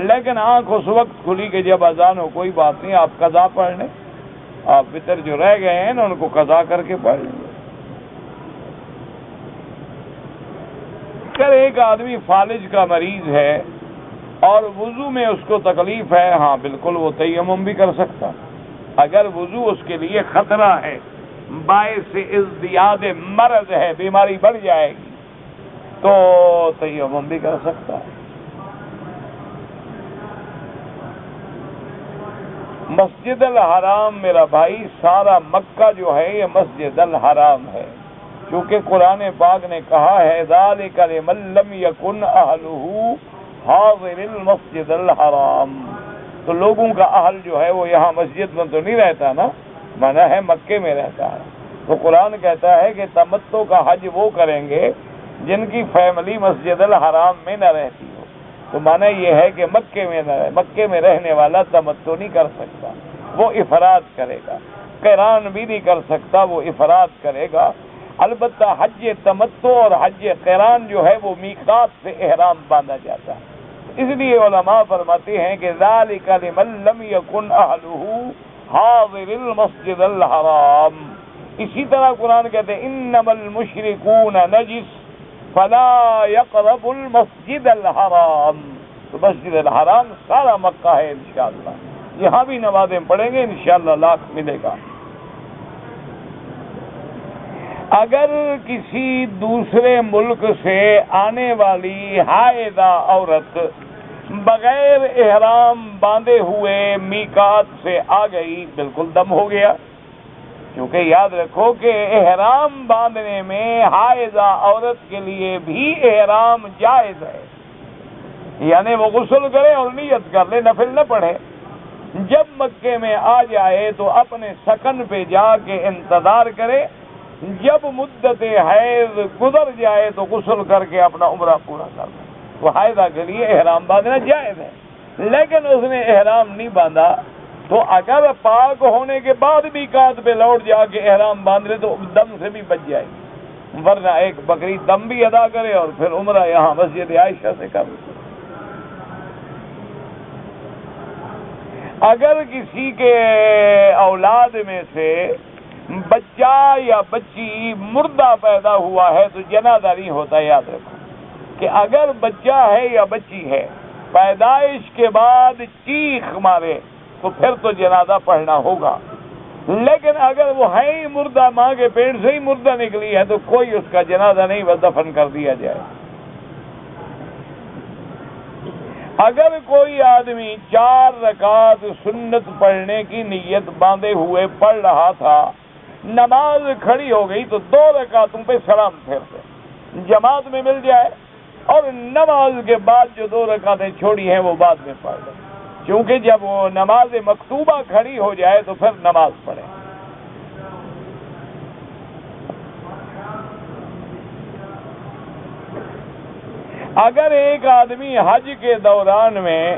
لیکن آنکھ اس وقت کھلی کہ جب اذان ہو، کوئی بات نہیں، آپ قضا پڑھ لیں، آپ وتر جو رہ گئے ہیں نا ان کو قضا کر کے پڑھ لیں گے۔ اگر ایک آدمی فالج کا مریض ہے اور وضو میں اس کو تکلیف ہے، ہاں بالکل وہ تیمم بھی کر سکتا، اگر وضو اس کے لیے خطرہ ہے، باعث ازدیاد مرض ہے، بیماری بڑھ جائے گی، تو تیمم بھی کر سکتا ہے۔ مسجد الحرام میرا بھائی، سارا مکہ جو ہے یہ مسجد الحرام ہے، کیونکہ قرآن پاک نے کہا ہے ذالک لمن لم یکن اہلہ حاضر المسجد الحرام، تو لوگوں کا اہل جو ہے وہ یہاں مسجد میں تو نہیں رہتا نا، مانا ہے مکے میں رہتا ہے۔ تو قرآن کہتا ہے کہ تمتع کا حج وہ کریں گے جن کی فیملی مسجد الحرام میں نہ رہتی ہو، تو مانا یہ ہے کہ مکے میں رہنے والا تمتع نہیں کر سکتا، وہ افراد کرے گا، قران بھی نہیں کر سکتا، وہ افراد کرے گا۔ البتہ حج تمتع اور حج قران جو ہے وہ میقات سے احرام باندھا جاتا ہے، اس لیے علماء فرماتے ہیں کہ ذالک لمن لم یکن اہلہ حاضر المسجد الحرام۔ اسی طرح قرآن کہتے ہیں انما المشرکون نجس فلا يقربوا المسجد الحرام، تو مسجد الحرام سارا مکہ ہے انشاءاللہ، یہاں بھی نمازیں پڑھیں گے انشاءاللہ لاکھ ملے گا۔ اگر کسی دوسرے ملک سے آنے والی حائضہ عورت بغیر احرام باندھے ہوئے میقات سے آ گئی، بالکل دم ہو گیا، کیونکہ یاد رکھو کہ احرام باندھنے میں حائضہ عورت کے لیے بھی احرام جائز ہے، یعنی وہ غسل کرے اور نیت کر لے، نفل نہ پڑھے۔ جب مکے میں آ جائے تو اپنے سکن پہ جا کے انتظار کرے، جب مدت حیض گزر جائے تو غسل کر کے اپنا عمرہ پورا کر لے۔ تو حائضہ کے لیے احرام باندھنا جائز ہے، لیکن اس نے احرام نہیں باندھا تو اگر پاک ہونے کے بعد بھی میقات پہ لوٹ جا کے احرام باندھ لے تو دم سے بھی بچ جائے گی، ورنہ ایک بکری دم بھی ادا کرے اور پھر عمرہ یہاں مسجد عائشہ سے کر لے۔ اگر کسی کے اولاد میں سے بچہ یا بچی مردہ پیدا ہوا ہے تو جنازہ نہیں ہوتا۔ یاد رکھو کہ اگر بچہ ہے یا بچی ہے پیدائش کے بعد چیخ مارے تو پھر تو جنازہ پڑھنا ہوگا، لیکن اگر وہ ہے ہی مردہ، ماں کے پیٹ سے ہی مردہ نکلی ہے تو کوئی اس کا جنازہ نہیں، بس دفن کر دیا جائے۔ اگر کوئی آدمی 4 رکعت سنت پڑھنے کی نیت باندھے ہوئے پڑھ رہا تھا، نماز کھڑی ہو گئی تو 2 رکعتوں پہ سلام پھیر دے، جماعت میں مل جائے، اور نماز کے بعد جو 2 رکعتیں چھوڑی ہیں وہ بعد میں پڑھ لیں، کیونکہ جب وہ نماز مکتوبہ کھڑی ہو جائے تو پھر نماز پڑھے۔ اگر ایک آدمی حج کے دوران میں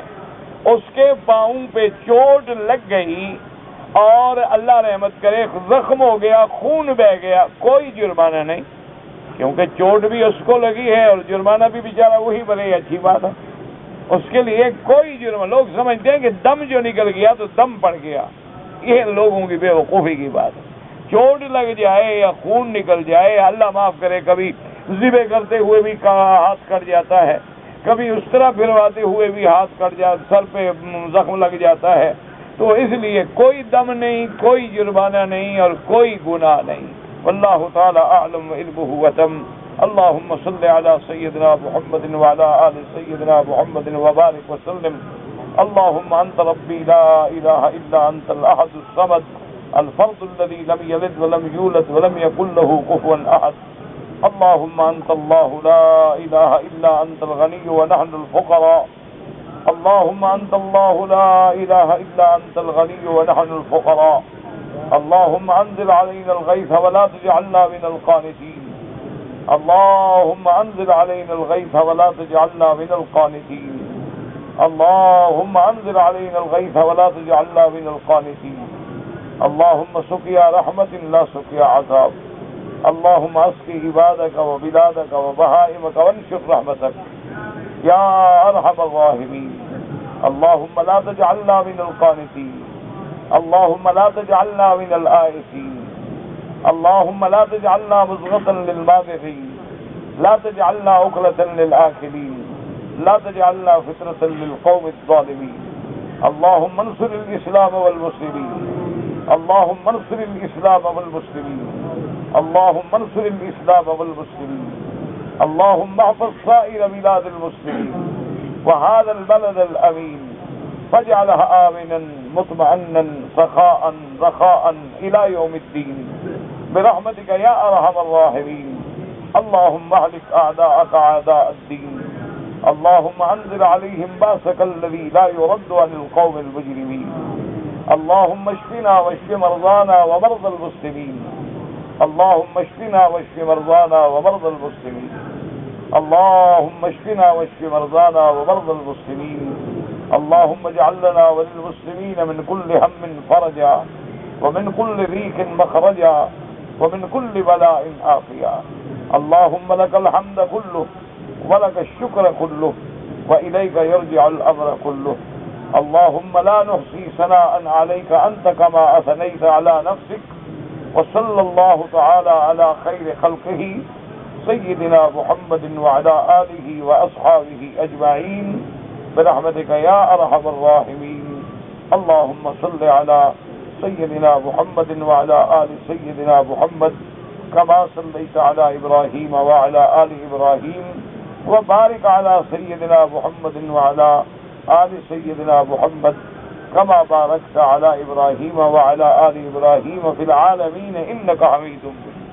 اس کے پاؤں پہ چوٹ لگ گئی اور اللہ رحمت کرے زخم ہو گیا، خون بہہ گیا، کوئی جرمانہ نہیں، کیونکہ چوٹ بھی اس کو لگی ہے اور جرمانہ بھی بیچارہ وہی بنے، اچھی بات ہے، اس کے لیے کوئی جرم۔ لوگ سمجھتے ہیں کہ دم جو نکل گیا تو دم پڑ گیا، یہ لوگوں کی بے وقوفی کی بات ہے۔ چوٹ لگ جائے یا خون نکل جائے، اللہ معاف کرے، کبھی ذبح کرتے ہوئے بھی ہاتھ کٹ جاتا ہے، کبھی اس طرح پھرواتے ہوئے بھی ہاتھ کٹ جاتا، سر پہ زخم لگ جاتا ہے، تو اس لیے کوئی دم نہیں، کوئی جرمانہ نہیں اور کوئی گناہ نہیں۔ واللہ تعالی اعلم علمہ وتم۔ اللہم صل علی سیدنا محمد وعلی آل سیدنا محمد وبارک وسلم۔ اللہم انت ربی لا الہ الا انت الاحد الصمد الفرد الذي لم يلد ولم يولد ولم يكن له كفوا احد۔ اللهم أنت الله لا إله إلا أنت الغني ونحن الفقراء۔ اللهم أنت الله لا إله إلا أنت الغني ونحن الفقراء۔ اللهم أنزل علينا الغيث ولا تجعلنا من القانتين۔ اللهم أنزل علينا الغيث ولا تجعلنا من القانتين۔ اللهم أنزل علينا الغيث ولا تجعلنا من القانتين۔ اللهم سقيا رحمة لا سقيا عذاب۔ اللهم اسقي عبادك وبلادك وبهائمك وانشر رحمتك يا ارحم الراحمين۔ اللهم لا تجعلنا من القانتين۔ اللهم لا تجعلنا من الآئسين۔ اللهم لا تجعلنا مزغة للماغرين، لا تجعلنا عقلة للآكلين، لا تجعلنا فتنة للقوم الظالمين۔ اللهم انصر الإسلام والمسلمين۔ اللهم انصر الإسلام والمسلمين۔ اللهم انصر الإسلام والمسلمين۔ اللهم احفظ سائر بلاد المسلمين وهذا البلد الأمين، فاجعلها آمنا مطمئنا سخاء رخاء إلى يوم الدين برحمتك يا أرحم الراحمين۔ اللهم اهلك أعداءك أعداء الدين۔ اللهم انزل عليهم بأسك الذي لا يرد عن القوم المجرمين۔ اللهم اشفنا واشف مرضانا ومرضى المسلمين۔ اللهم اشفنا واشف مرضانا ومرضى المسلمين۔ اللهم اشفنا واشف مرضانا ومرضى المسلمين۔ اللهم اجعل لنا وللمسلمين من كل هم فرجا ومن كل ضيق مخرجا ومن كل بلاء عافيا۔ اللهم لك الحمد كله ولك الشكر كله وإليك يرجع الأمر كله۔ اللهم لا نحصي ثناء عليك أنت كما أثنيت على نفسك۔ وصلى الله تعالى على خير خلقه سيدنا محمد وعلى آله وأصحابه أجمعين برحمتك يا أرحم الراحمين۔ اللهم صل على سيدنا محمد وعلى آل سيدنا محمد كما صليت على إبراهيم وعلى آل إبراهيم، وبارك على سيدنا محمد وعلى آل سيدنا محمد كما باركت على إبراهيم وعلى آل إبراهيم في العالمين إنك حميد مجيد۔